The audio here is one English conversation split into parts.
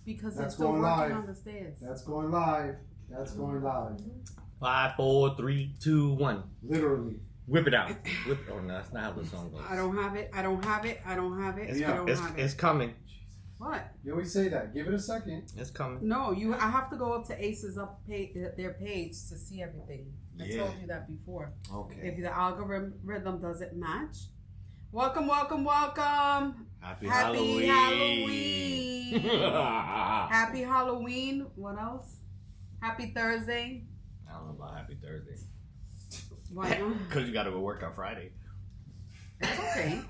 Because That's it's still going working live. on the stairs. That's going live. That's going live. 5, 4, 3, 2, 1. Literally. Whip it out. Whip. Oh no, that's not how the song goes. I don't have it. I don't have it. I don't have it. It's, I don't it's, have it. it's coming. What? You always say that. Give it a second. It's coming. No, I have to go up to Ace's their page to see everything. I Yeah. told you that before. Okay. If the algorithm doesn't match. Welcome, welcome, welcome. Happy Halloween. Halloween. Happy Halloween. What else? Happy Thursday. I don't know about Happy Thursday. Why not? Because you got to go work on Friday. It's okay.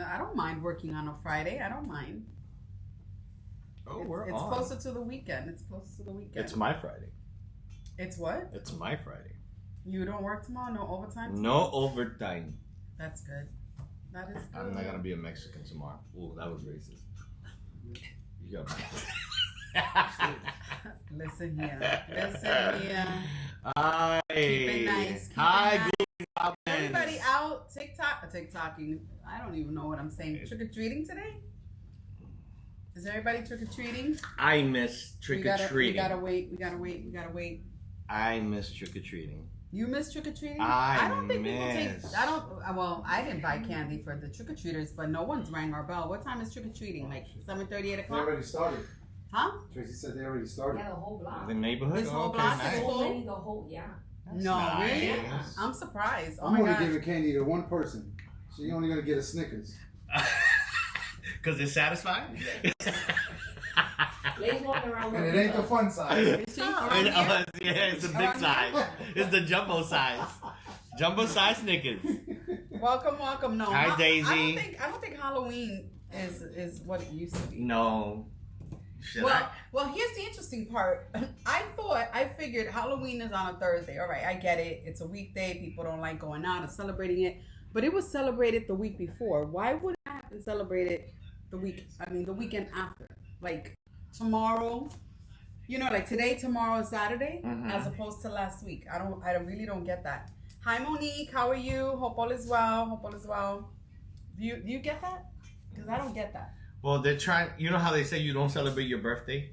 I don't mind working on a Friday. I don't mind. Oh, It's closer to the weekend. It's closer to the weekend. It's my Friday. It's what? It's my Friday. You don't work tomorrow? No overtime? No overtime. That's good. That is good. I'm not gonna be a Mexican tomorrow. Ooh, that was racist. You got Listen here. Listen here. Hi. Keep it nice. Keep Hi, it nice. Goofy Goblins. Everybody out TikToking. I don't even know what I'm saying. Trick or treating today? Is everybody trick or treating? I miss trick or treating. We gotta wait. I miss trick or treating. You miss trick or treating? I don't think people miss. take. I don't. Well, I didn't buy candy for the trick or treaters, but no one's rang our bell. What time is trick or treating? Like 7:30, 8 They o'clock? already started. Huh? Tracy said they already started. Yeah, the whole block. The neighborhood. This whole Okay, block nice. is full? The whole, yeah. No, nice. really? Yeah. I'm surprised. Oh I'm my only god. giving candy to one person. So you're only gonna get a Snickers. Because it's satisfying? Ladies walking around And with it ain't the fun side. Is she around here? Yeah, it's the big Around size. here? It's the jumbo size. Jumbo size Snickers. Welcome. No. Hi, Daisy. I don't think Halloween is what it used to be. No. Should Well, here's the interesting part. I figured Halloween is on a Thursday. All right, I get it. It's a weekday. People don't like going out and celebrating it. But it was celebrated the week before. Why wouldn't it have been celebrated the weekend after? Like tomorrow, like today, tomorrow, Saturday, Mhm. as opposed to last week. I really don't get that. Hi, Monique. How are you? Hope all is well. Do you get that? Because I don't get that. Well, they're trying. You know how they say you don't celebrate your birthday?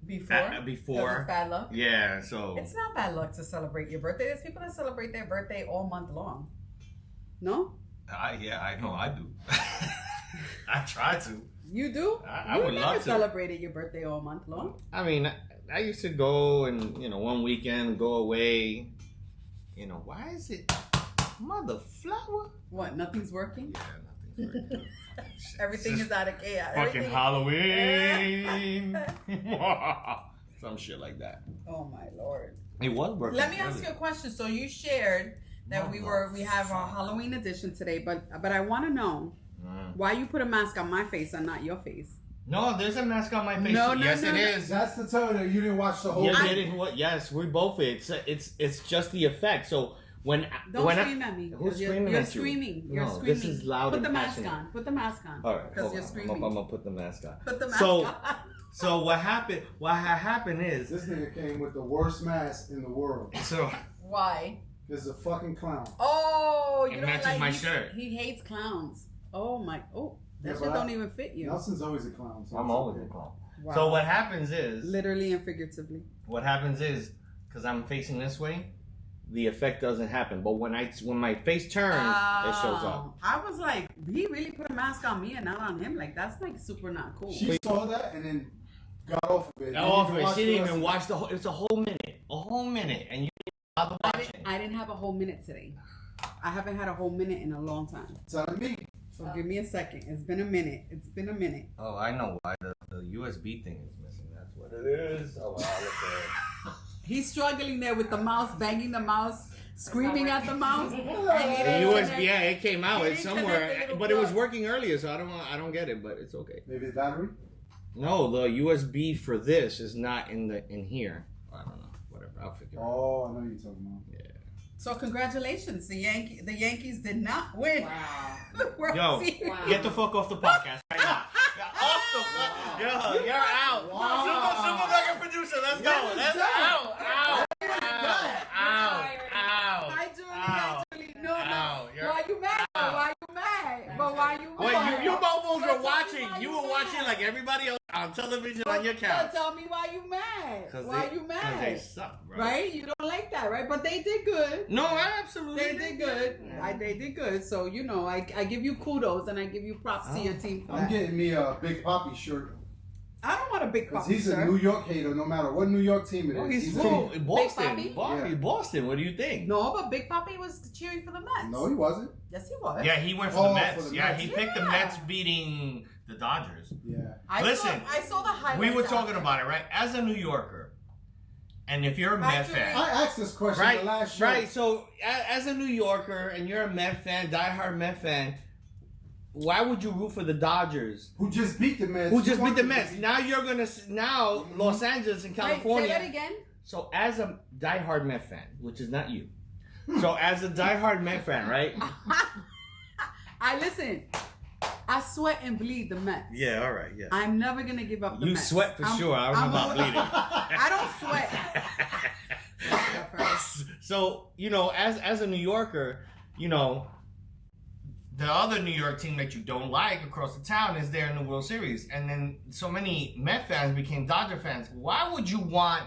Before? Before. 'Cause it's bad luck? Yeah, so. It's not bad luck to celebrate your birthday. There's people that celebrate their birthday all month long. No? I know I do. I try to. You do? I You would never love to. celebrated your birthday all month long. I mean, I used to go and, one weekend, go away. Why is it mother flower? What? Nothing's working? Yeah, nothing's working. Everything It's is out of chaos. Fucking Everything- Halloween. Some shit like that. Oh my lord. It was working. Let me ask you a question. So you shared that we have our Halloween edition today, but I want to know why you put a mask on my face and not your face. No, there's a mask on my face. No, yes, no, it no. is. That's the tell you you didn't watch the whole Yeah, thing. they didn't. Yes, we both. It's just the effect. So when Don't scream at me. Who's You're screaming you're at you? screaming. You're No, screaming. this is loud Put and the mask passionate. on. Put the mask on. All right, Because hold you're on. screaming. I'm gonna put the mask on. Put the mask So- on. So what happened? What happened is This nigga came with the worst mask in the world. so Why? This is a fucking clown. Oh, It you don't matches like my shirt. He hates clowns. Oh my. Oh, that Yeah, shit but don't even fit you. Nelson's always a clown. So I'm it's always okay. a clown. Wow. So what happens is Literally and figuratively. because I'm facing this way, the effect doesn't happen. But when my face turns, it shows up. I was like, he really put a mask on me and not on him. Like that's like super not cool. She saw that and then got off of it. She didn't even watch the whole. It's a whole minute, and you didn't bother watching. I didn't have a whole minute today. I haven't had a whole minute in a long time. Telling me. So give me a second. It's been a minute. Oh, I know why the USB thing is missing. That's what it is. Oh, wow, look He's struggling there with the mouse, banging the mouse, screaming at the mouse. there. The USB, yeah, it came out. He It's didn't connect the somewhere, little but it was plug. working earlier, so I don't get it, but it's okay. Maybe the battery? No, the USB for this is not in here. I don't know. Whatever. I'll figure it out. Oh, I know you're talking about. Yeah. So congratulations, the Yankees did not win. Wow. the World Yo, Series. Wow. get the fuck off the podcast right now. Off the fuck. Yo, you're out. Wow. Super fucking producer, let's go. Let's go. Ow. Ow. Hi, Julie. Hi, Julie. No. Ow, you're- Why you mad? Why you mad? But why you mad? Wait, you both You're were talking watching. why You you were watching mad. like everybody else. on television on your couch. Tell me why you mad. Why you mad? Because they suck, bro. Right? You don't like that, right? But they did good. No, I absolutely They did good. Yeah. They did good. So, you know, I give you kudos and I give you props to your team for I'm that. getting me a Big Poppy shirt. I don't want a big Because Poppy he's a shirt. New York hater, no matter what New York team it is. Oh, he's He's from a- Boston. Poppy? Yeah. Boston. What do you think? No, but Big Poppy was cheering for the Mets. No, he wasn't. Yes, he was. Yeah, he went for Oh, the Mets. for the Yeah, Mets. he picked the Yeah. Mets beating the Dodgers. Yeah. Listen, I saw the highlights. We were of talking it. about it, right? As a New Yorker, and if you're a Mets Actually, fan, I asked this question Right, the last show. right. So, as a New Yorker and you're a Met fan, diehard Met fan, why would you root for the Dodgers? Who just beat the Mets? Who You just beat want the them to Mets? beat- Now you're gonna Los Angeles and Wait, say California. that again. So as a diehard Met fan, which is not you, so as a diehard Met fan, right? Listen. I sweat and bleed the Mets. Yeah, all right, yeah. I'm never gonna give up the You Mets. sweat for sure. I don't know about bleeding. I don't sweat. So as a New Yorker, the other New York team that you don't like across the town is there in the World Series, and then so many Met fans became Dodger fans. Why would you want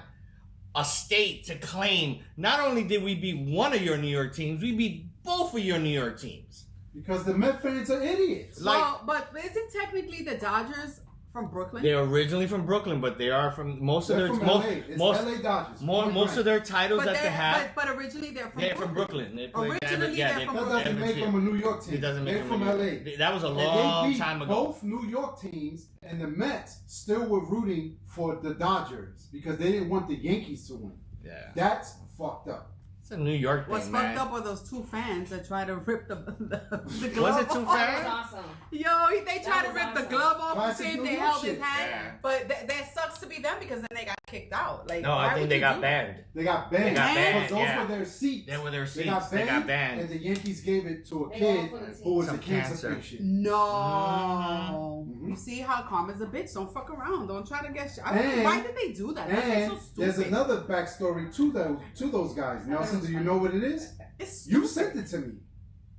a state to claim not only did we beat one of your New York teams, we beat both of your New York teams? Because the Met fans are idiots. But isn't technically the Dodgers from Brooklyn? They're originally from Brooklyn, but they are from most They're of from their LA. It's most LA Dodgers. most of their titles but that they have. But originally they're from They're Brooklyn. from Brooklyn. They play Originally, yeah, they're they from That Brooklyn. doesn't make them a New York team. It doesn't make They're them from a New LA. York. That was a And they long beat time ago. both New York teams, and the Mets still were rooting for the Dodgers because they didn't want the Yankees to win. Yeah, That's fucked up. it's a New York thing, What's man. fucked up are those two fans that try to rip the glove Was it two off. fans? That was awesome. Yo, they tried to was rip the awesome. glove off Classic the team. New They York held his shit. hand. Yeah. But that sucks to be them because then they got kicked out. Like, No, why I think would they you got do banned. They got banned. They got banned, Because those yeah. were their seats. They were their They seats. got They got banned. and the Yankees gave it to a They kid all for the team. who was Some a cancer cancer. patient. No. Mhm. You see how karma's a bitch? Don't fuck around. Don't try to get shot. And- Why did they do that? That's like And so there's stupid. another backstory to those guys. Nelson, do you know what it is? It's You stupid. sent it to me.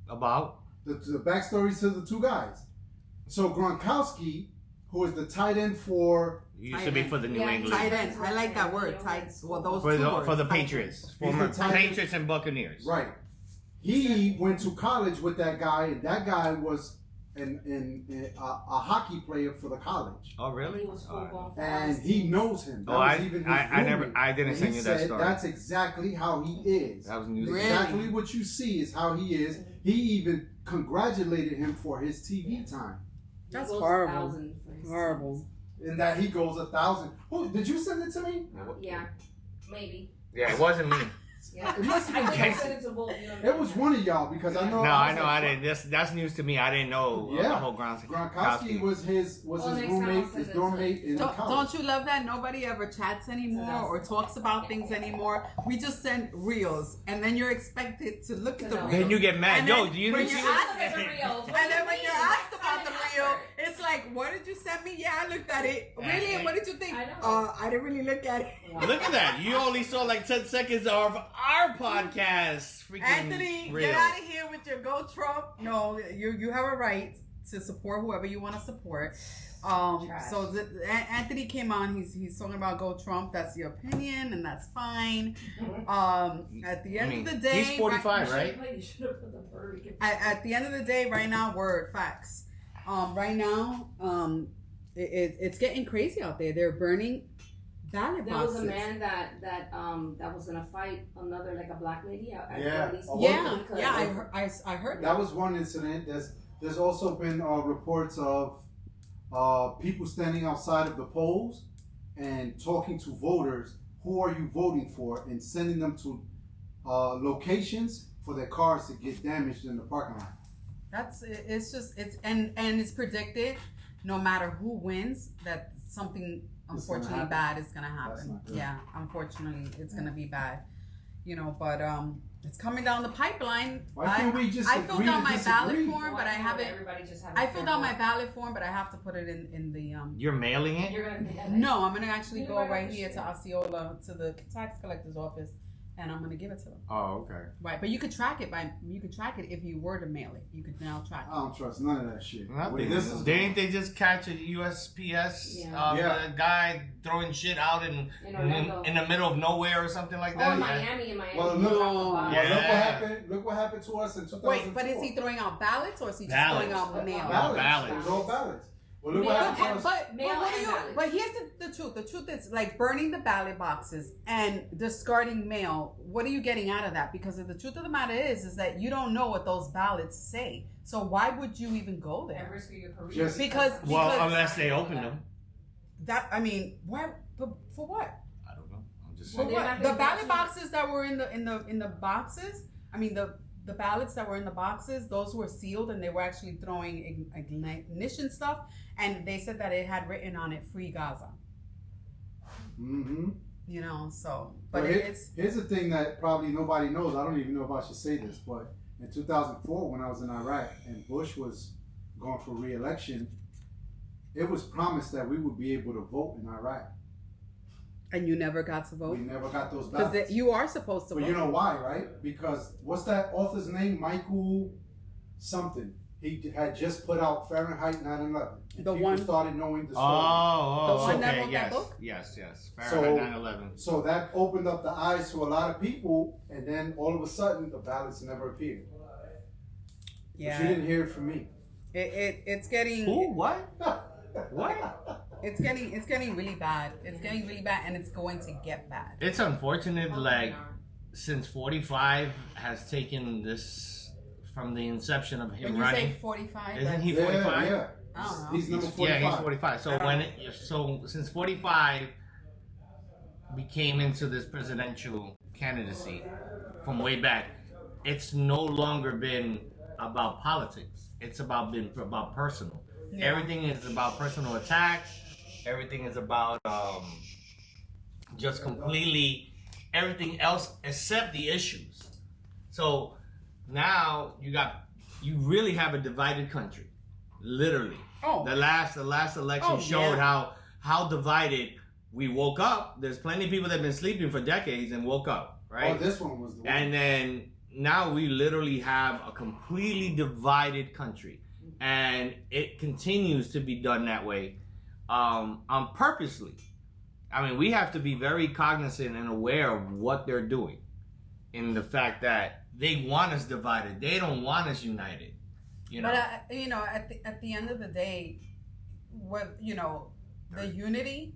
About? The backstory to the two guys. So Gronkowski, who is the tight end for It used to be for the New Yeah, England. Tight end. I like that word. Tight. Well, those For two the words. for the Tight end. Patriots, He's former the tight end. Patriots and Buccaneers. right, he went to college with that guy, and that guy was a hockey player for the college, Oh, really? He was All right. full-blown and he knows him. That Oh, was even his I never, roommate. I didn't And send he you that said story. that's exactly how he is. That was news. Really? Exactly what you see is how he is. He even congratulated him for his TV time, That's He goes horrible. 1,000 for his Horrible. sons. and that he goes 1,000. Oh, did you send it to me? Yeah, maybe. Yeah, it wasn't me. Yeah. It must have I been think I Jason. sent it to both. You know, It was one of y'all because I know. No, I was know. like, I didn't. That's news to me. I didn't know Yeah. the whole Gronkowski. Gronkowski was his Well, his next time I'll roommate, send his it dorm to- mate in college. Don't you love that? Nobody ever chats anymore Yes. or talks about things anymore. We just send reels, and then you're expected to look at the No. reel. Then you get mad. And Yo, then do you when know? you're Look asked- at the reels. What And do then you when mean? you're asked That's about not the an reel, effort. it's like, what did you send me? Yeah, I looked at it. Really? And what did you think? I know. I didn't really look at it. Look at that. You only saw like 10 seconds of our podcast. Freaking Anthony, real. get out of here with your Go Trump. No, you have a right to support whoever you want to support. Trash. So Anthony came on. He's talking about Go Trump. That's your opinion, and that's fine. At the end of the day, he's 45, right? You should have put the Puerto Rican. At the end of the day, right now, word facts. Right now, it's getting crazy out there. They're burning ballot There was boxes. a man that was gonna fight another like a black lady. Yeah. Yeah, Because- yeah, I heard That was one incident. There's also been reports of people standing outside of the polls and talking to voters. Who are you voting for? And sending them to locations for their cars to get damaged in the parking lot. It's predicted no matter who wins that something It's gonna unfortunately happen. bad is gonna That's happen. not good. Yeah, unfortunately it's gonna be bad. But it's coming down the pipeline. Why can't we just I filled agree out to my disagree? ballot form, but I Why can't haven't. Everybody just have. I filled out my ballot form, but I have to put it in the You're mailing it? You're gonna. No, I'm gonna actually You go write right on the here sheet. to Osceola to the tax collector's office and I'm gonna give it to them. Oh, okay. Right, but you could track it if you were to mail it. You could now track I don't trust none of that shit. Nothing. Didn't they just catch a USPS Yeah. guy throwing shit out in the middle of nowhere or something like Oh, that? in Miami. Well, He look, dropped a bomb. Yeah. Look what happened to us in 2004. Wait, but is he throwing out ballots or is he just Ballots. throwing out mail? Ballots. It was all ballots. Well, look Mail what happened to us. But Mail what do and you? ballots. But here's the truth. The truth is like burning the ballot boxes and discarding mail. What are you getting out of that? Because the truth of the matter is that you don't know what those ballots say. So why would you even go And there? risk your career. Just- Because Unless they open them. that I mean, why? But for what? I don't know. I'm just For But saying. they're what? not The gonna ballot get boxes that were in the boxes. I mean the ballots that were in the boxes. Those were sealed and they were actually throwing ignition stuff. And they said that it had written on it "Free Gaza." Mm-hmm. You know, so but But it's here's the thing that probably nobody knows. I don't even know if I should say this, but in 2004, when I was in Iraq and Bush was going for re-election, it was promised that we would be able to vote in Iraq. and you never got to We vote never got those because ballots. you are supposed to But vote. you know why, right? Because what's that author's name? Michael something. He had just put out Fahrenheit 9/11. And The people one- started knowing the story. The one that okay, wrote that yes, book? yes. So- Fahrenheit 9/11. So that opened up the eyes to a lot of people, and then all of a sudden, the ballots never appeared. But you Yeah, didn't hear it from me. it's getting Who? What? What? it's getting really bad. It's getting really bad, and it's going to get bad. It's unfortunate, like, since 45 has taken this from the inception of him When you running. say 45, Isn't that's- he 45? Yeah. I don't know. He's number 45. Yeah, he's 45. So since 45 we came into this presidential candidacy from way back, it's no longer been about politics. It's about personal. Yeah. Everything is about personal attacks. Everything is about just completely everything else except the issues. So now you really have a divided country, literally. Oh, The last election Oh, showed yeah. how divided we woke up. There's plenty of people that have been sleeping for decades and woke up, right? Oh, this one was the one. And then now we literally have a completely divided country, and it continues to be done that way, on purposely. I mean, we have to be very cognizant and aware of what they're doing, in the fact that they want us divided. They don't want us united. You know. but at the end of the day, what the unity,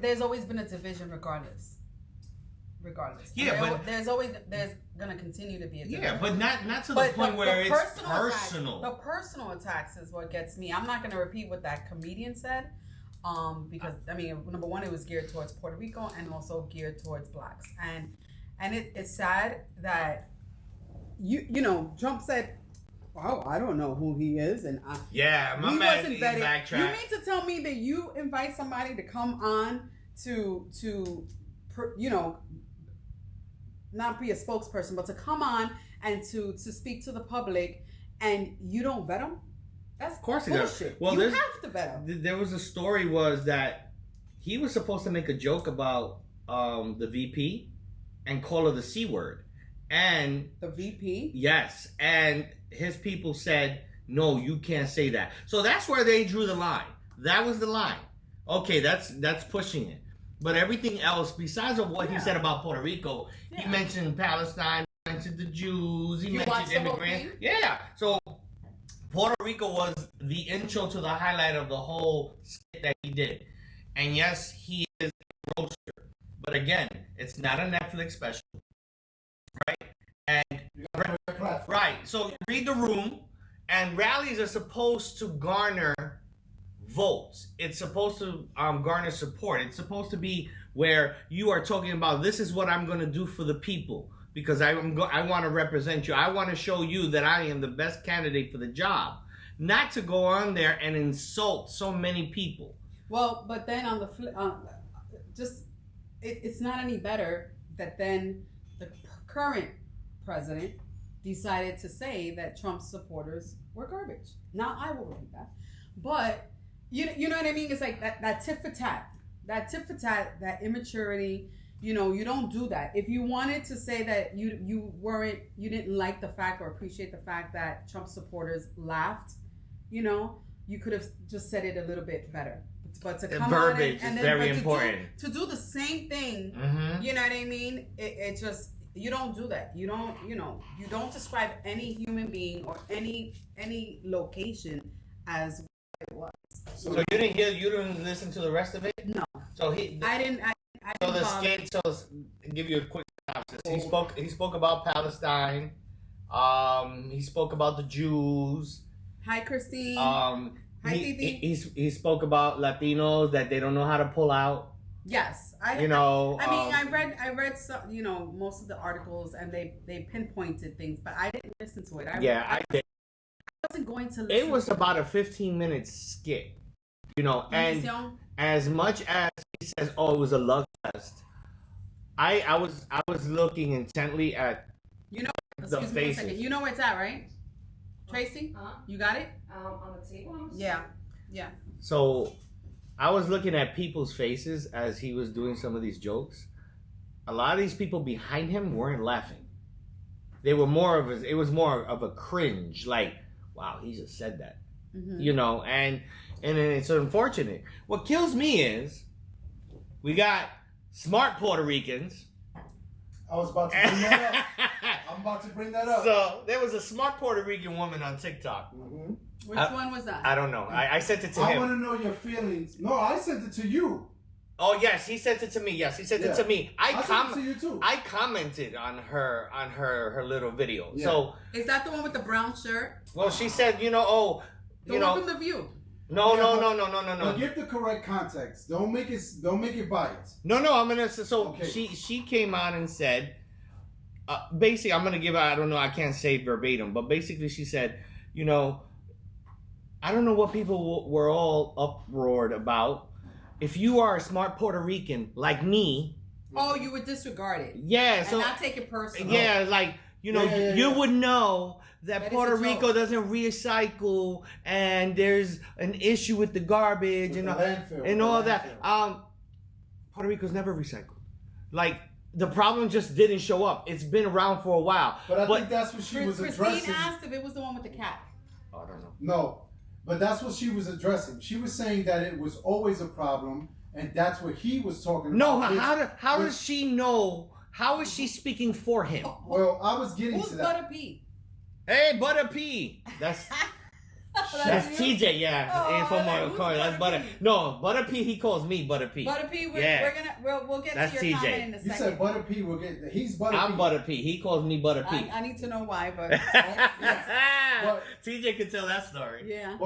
there's always been a division regardless. Yeah, there's gonna continue to be a division. Yeah, but not to the But point where it's personal personal. Attacks, the personal attacks is what gets me. I'm not going to repeat what that comedian said, because I mean, number one, it was geared towards Puerto Rico and also geared towards blacks, and it's sad that Trump said, "Oh, I don't know who he is," and Yeah, my he man, wasn't he vetted. You backtracked. mean to tell me that you invite somebody to come on to not be a spokesperson, but to come on and to speak to the public, and you don't vet them? That's Of course he does. bullshit. Well, you there's- have to vet them. There was a story was that he was supposed to make a joke about the VP and call her the C word. And The VP. yes, and his people said, no, you can't say that. So that's where they drew the line. That was the line. Okay, that's pushing it. But everything else, besides of what he Yeah. said about Puerto Rico, he Yeah. mentioned Palestine, he mentioned the Jews, he You mentioned watched the whole immigrants. thing? Yeah. So Puerto Rico was the intro to the highlight of the whole skit that he did. And yes, he is a roaster. But again, it's not a Netflix special. Right? And right. So read the room, and rallies are supposed to garner votes. It's supposed to garner support. It's supposed to be where you are talking about, this is what I'm going to do for the people, because I want to represent you. I want to show you that I am the best candidate for the job, not to go on there and insult so many people. Well, but then on the it's not any better that then the current president decided to say that Trump's supporters were garbage. Now I will repeat that, but you know what I mean. It's like that tit for tat, that immaturity. You don't do that. If you wanted to say that you didn't like the fact or appreciate the fact that Trump supporters laughed, you could have just said it a little bit better. But to The come verbiage on and is then, very but important. To do the same thing, Mm-hmm. you know what I mean? It just, you don't do that. You don't describe any human being or any location as what it was. So you didn't listen to the rest of it? No, So he. I didn't. I So didn't the bother. skate. So give you a quick synopsis. He spoke about Palestine. He spoke about the Jews. Hi, Christine. Hi, Titi. he spoke about Latinos that they don't know how to pull out. Yes, I mean, I read some, most of the articles, and they pinpointed things, but I didn't listen to it. I did. I wasn't going to listen. It was to about a 15-minute skit, and Maldición. as much as he says, "Oh, it was a love fest," I was looking intently at the Excuse me 1 faces. second. You know where it's at, right? Tracy, you got it? On the table. Yeah. So I was looking at people's faces as he was doing some of these jokes. A lot of these people behind him weren't laughing. They were it was more of a cringe, like, wow, he just said that. Mm-hmm. And it's unfortunate. What kills me is we got smart Puerto Ricans. I was about to bring that up. I'm about to bring that up. So there was a smart Puerto Rican woman on TikTok. Mm-hmm. Which one was that? I don't know. I sent it to I him. want to know your feelings. No, I sent it to you. Oh yes, he sent it to me. Yes, he sent it to me. I sent it to you too. I commented on her little video. Yeah. So Is that the one with the brown shirt? well, she said, The one from The View. No. But give the correct context. Don't make it biased. No, I'm gonna. So Okay. she came on and said, basically, I'm gonna give. I don't know. I can't say verbatim, but basically, she said, I don't know what people were all uproared about. If you are a smart Puerto Rican like me, Oh, you would disregard it yeah, and so not take it personal. yeah, like Yeah. you would know that That is Puerto a joke. Rico doesn't recycle, and there's an issue with the garbage With and the all, landfill, and the all that. landfill. Puerto Rico's never recycled. Like the problem just didn't show up. It's been around for a while. But I think that's what she was Christine addressing. asked if it was the one with the cat. I don't know. No, but that's what she was addressing. She was saying that it was always a problem, and that's what he was talking No, about. how does she know? How is she speaking for him? Well, I was getting Who's to that. Butter Pea? Hey, Butter P. That's That's you? TJ, yeah. Oh, From like, who's Corey. That's Butter Butter. P? No, Butter P. He calls me Butter P. Butter Pea, Yeah. we'll get That's to your TJ. comment in a You second. said Butter P will get. He's Butter I'm P. Butter P. He calls me Butter P. I need to know why, but But- TJ could tell that story. yeah.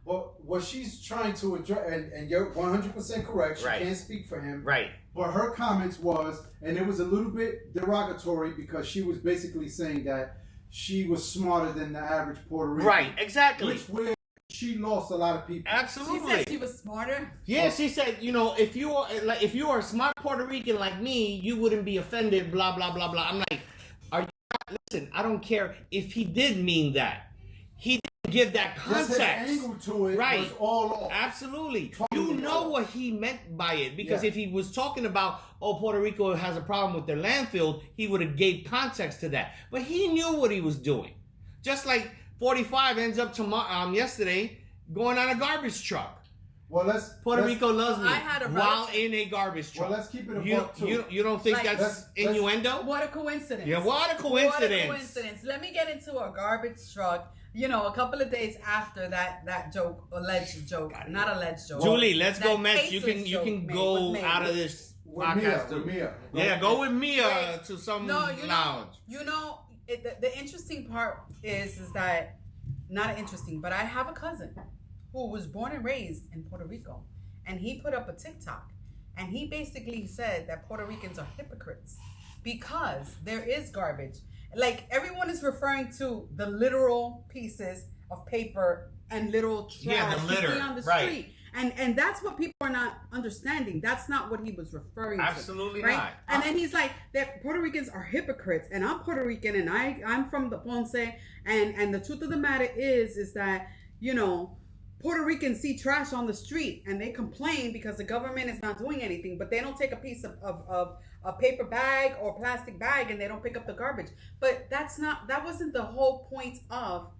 What she's trying to address, and you're 100% correct. She Right. can't speak for him. Right. But her comments was, and it was a little bit derogatory because she was basically saying that she was smarter than the average Puerto Rican. Right. Exactly. Which way she lost a lot of people. She Absolutely. said she was smarter. Yeah, she said, if you are a smart Puerto Rican like me, you wouldn't be offended. Blah blah blah blah. I'm like, listen, I don't care if he did mean that. He didn't give that Just his context. angle to it Right. was all off. Absolutely. Totally You know off. what he meant by it. Because Yeah. if he was talking about, Puerto Rico has a problem with their landfill, he would have gave context to that. But he knew what he was doing. Just like 45 ends up yesterday going on a garbage truck. Well, let's Puerto let's- Rico loves me I had a while relative- in a garbage truck. Well, let's keep it a you, buck too. you don't think Like- that's Let's- innuendo? What a coincidence. Yeah, what a What a coincidence. coincidence. Let me get into a garbage truck. A couple of days after that joke, alleged joke, not alleged joke. Julie, let's go That Mets. You tasteless can joke go was made. out of this with podcast Mia, too. with Mia. Yeah, go with Mia Wait. to some No, lounge. the interesting part is that not interesting, but I have a cousin who was born and raised in Puerto Rico, and he put up a TikTok, and he basically said that Puerto Ricans are hypocrites because there is garbage. Like everyone is referring to the literal pieces of paper and little trash Yeah, the you litter, see on the right. street. And that's what people are not understanding. That's not what he was referring to. Absolutely Right? not. And then he's like, that Puerto Ricans are hypocrites. And I'm Puerto Rican and I'm from the Ponce. And the truth of the matter is that, Puerto Ricans see trash on the street and they complain because the government is not doing anything, but they don't take a piece of a paper bag or plastic bag and they don't pick up the garbage. But that wasn't the whole point of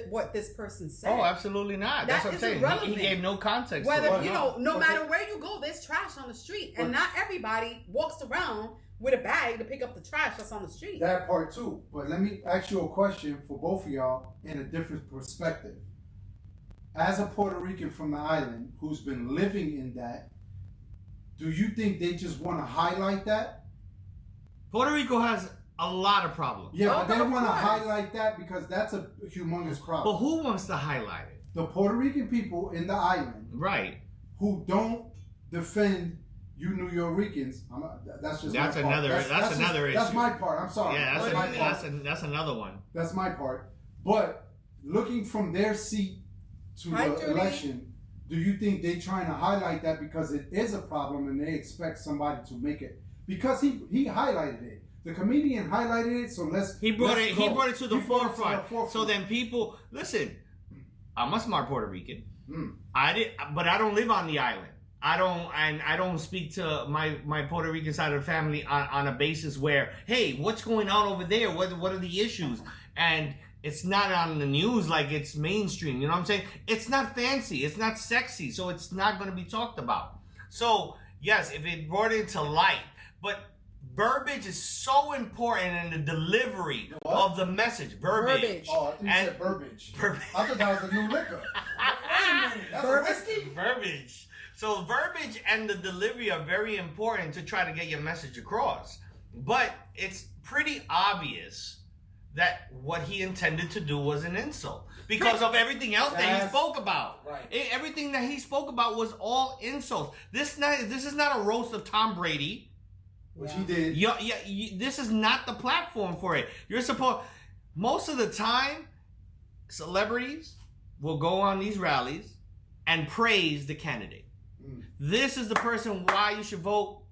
what this person said. Oh, absolutely not. That's what I'm saying. He gave no context. Whether, no matter where you go, there's trash on the street. And not everybody walks around with a bag to pick up the trash that's on the street. That part too. But let me ask you a question for both of y'all in a different perspective. As a Puerto Rican from the island who's been living in that, do you think they just want to highlight that? Puerto Rico has a lot of problems. Yeah, but they want to highlight that because that's a humongous problem. But who wants to highlight it? The Puerto Rican people in the island, right, who don't defend you New Yorkers. That's another issue. That's my part. I'm sorry. Yeah, that's another one. That's my part. But looking from their seat to the election, do you think they trying to highlight that because it is a problem and they expect somebody to make it? Because he highlighted it. The comedian highlighted it, so he brought it to the forefront. So then people listen. I'm a smart Puerto Rican. But I don't live on the island. I don't speak to my Puerto Rican side of the family on a basis where, hey, what's going on over there? What are the issues? And it's not on the news like it's mainstream. You know what I'm saying? It's not fancy. It's not sexy. So it's not going to be talked about. So yes, if it brought it to light, but verbiage is so important in the delivery of the message. Verbiage. Oh, you said verbiage. I thought that was a new liquor. Wait a minute. That's a whiskey? Verbiage. So verbiage and the delivery are very important to try to get your message across. But it's pretty obvious that what he intended to do was an insult because of everything else that he spoke about. Right. Everything that he spoke about was all insults. This is not a roast of Tom Brady. Which he did. This is not the platform for it. Most of the time, celebrities will go on these rallies and praise the candidate. This is the person why you should vote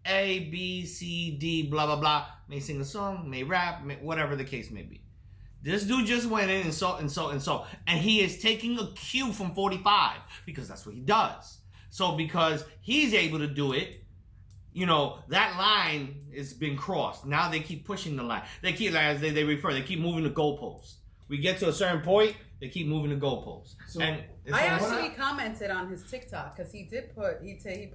A, B, C, D, blah, blah, blah. May sing a song, may rap, whatever the case may be. This dude just went in and insult. And he is taking a cue from 45 because that's what he does. So because he's able to do it, that line has been crossed. Now they keep pushing the line. They keep, as they keep moving the goalposts. We get to a certain point, they keep moving the goalposts. So I actually commented on his TikTok because he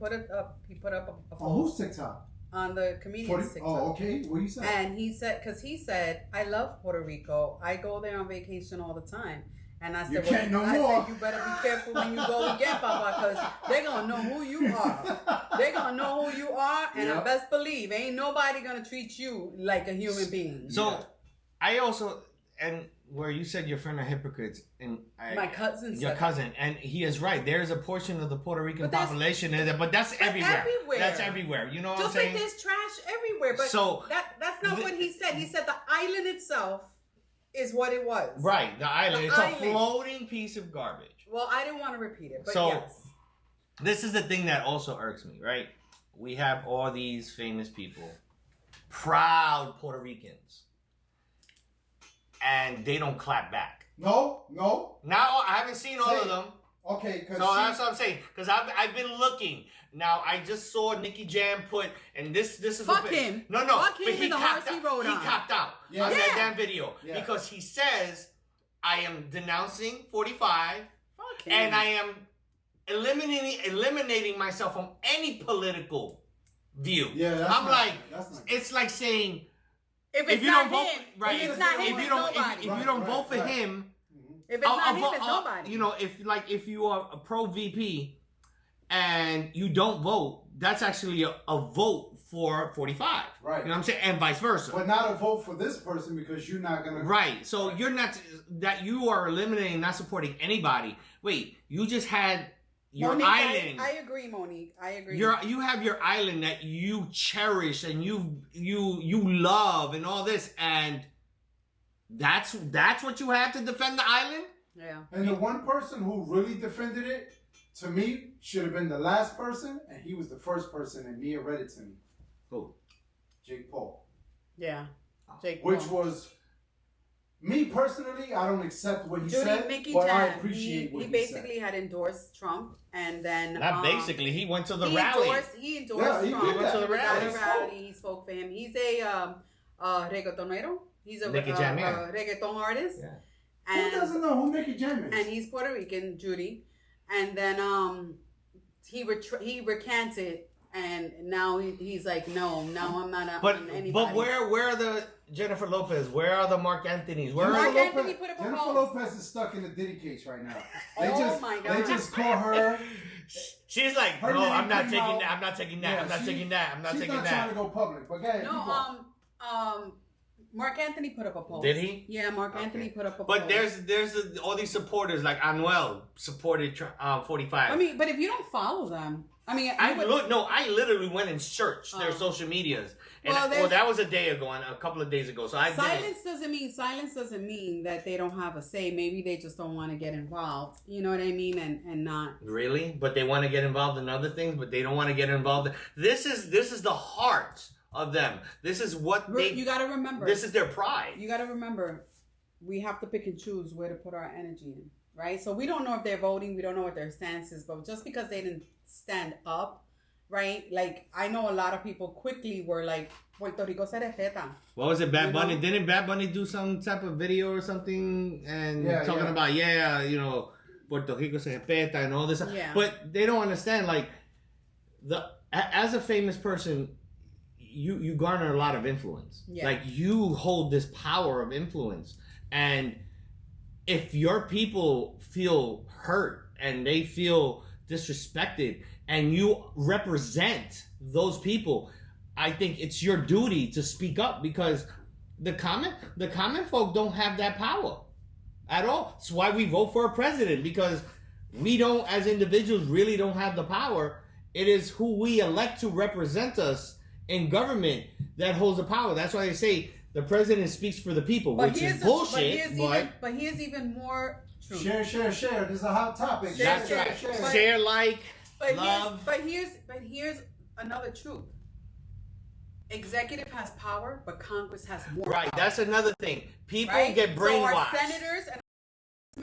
put up a post. On whose TikTok? On the comedian's TikTok. Oh, okay. What you say? And he said, I love Puerto Rico. I go there on vacation all the time. And I said, you can't no more. You better be careful when you go again, Papa, because they're going to know who you are. They're going to know who you are, and I best believe ain't nobody going to treat you like a human being. So, I also, and where you said your friend are hypocrites, and my cousin said your cousin, and he is right. There is a portion of the Puerto Rican population but that's everywhere. That's everywhere. You know what I'm saying? Just like there's trash everywhere, but so that's not what he said. He said the island itself is what it was. Right, the island. It's a floating piece of garbage. Well, I didn't want to repeat it, but yes. This is the thing that also irks me, right? We have all these famous people, proud Puerto Ricans, and they don't clap back. No. Now, I haven't seen all of them. Okay. So that's what I'm saying. Because I've been looking. Now, I just saw Nicky Jam and this is... Fuck him. No. Fuck him but he copped out. He copped out on that damn video. Yeah. Because he says, I am denouncing 45. Fuck him. And I am eliminating myself from any political view. Yeah, I'm like, it's like saying... If you don't vote, right? If it's not him, if you don't vote for him, if it's not him, it's nobody. If you are a pro VP and you don't vote, that's actually a vote for 45. Right. You know what I'm saying? And vice versa. But not a vote for this person because you're not gonna. Right. So you're not that you are eliminating, not supporting anybody. Wait, you just had your Monique, island. I agree, Monique. I agree. You have your island that you cherish and you love and all this, and that's what you have to defend the island. Yeah. And the one person who really defended it, to me, should have been the last person, and he was the first person, and Mia read it to me. Who? Jake Paul. Yeah. Jake Which Paul. was Me personally, I don't accept what he Judy, said, Mickey but I Jam, appreciate what he he basically said. had endorsed Trump, and then Not basically. He went to the he rally. He endorsed Yeah, he Trump. did that. to the He was at a rally. rally. He spoke for him. He's a reggaetonero. He's a Nicky Jam, yeah. reggaeton artist. Yeah. Who And doesn't know who Nicky Jam is? and he's Puerto Rican, Judy. And then he recanted, and now he's like, no, now I'm not on anybody. But where are the Jennifer Lopez? Where are the Mark Anthony's? Where Mark are Anthony put up a Jennifer post. Lopez is stuck in a Diddy case right now. Oh my God. They just call her. She's like, Her no, name I'm not came taking out- that. I'm not taking that. Yeah, I'm not taking that. I'm not she's taking not trying that. to go public. But go ahead, keep going. No, Mark Anthony put up a post. Did he? Yeah, Mark Okay. Anthony put up a But post. there's all these supporters like Anuel supported 45. I mean, but if you don't follow them, I mean, I literally went and searched their Oh. social medias, and Well, that was a day ago and a couple of days ago. So I silence doesn't mean that they don't have a say. Maybe they just don't want to get involved. You know what I mean? And not. really, but they want to get involved in other things, but they don't want to get involved. This is the heart of them. This is what You got to remember. This is their pride. You got to remember, we have to pick and choose where to put our energy in, right? So we don't know if they're voting, we don't know what their stance is, but just because they didn't stand up, right? Like, I know a lot of people quickly were like, Puerto Rico se respeta. What was it, Bad You Bunny? know? Didn't Bad Bunny do some type of video or something and Yeah, talking yeah. about Puerto Rico se respeta and all this? Yeah. But they don't understand, like, as a famous person, you garner a lot of influence. Yeah. Like, you hold this power of influence, and if your people feel hurt and they feel disrespected and you represent those people, I think it's your duty to speak up, because the common folk don't have that power at all. It's why we vote for a president, because we don't, as individuals, really don't have the power. It is who we elect to represent us in government that holds the power. That's why they say the president speaks for the people, which is bullshit. But here's even more true. Share. This is a hot topic. Share, Share. But- Share, like, love. But here's another truth. Executive has power, but Congress has more Right, power. that's another thing. People Right? get So our brainwashed. senators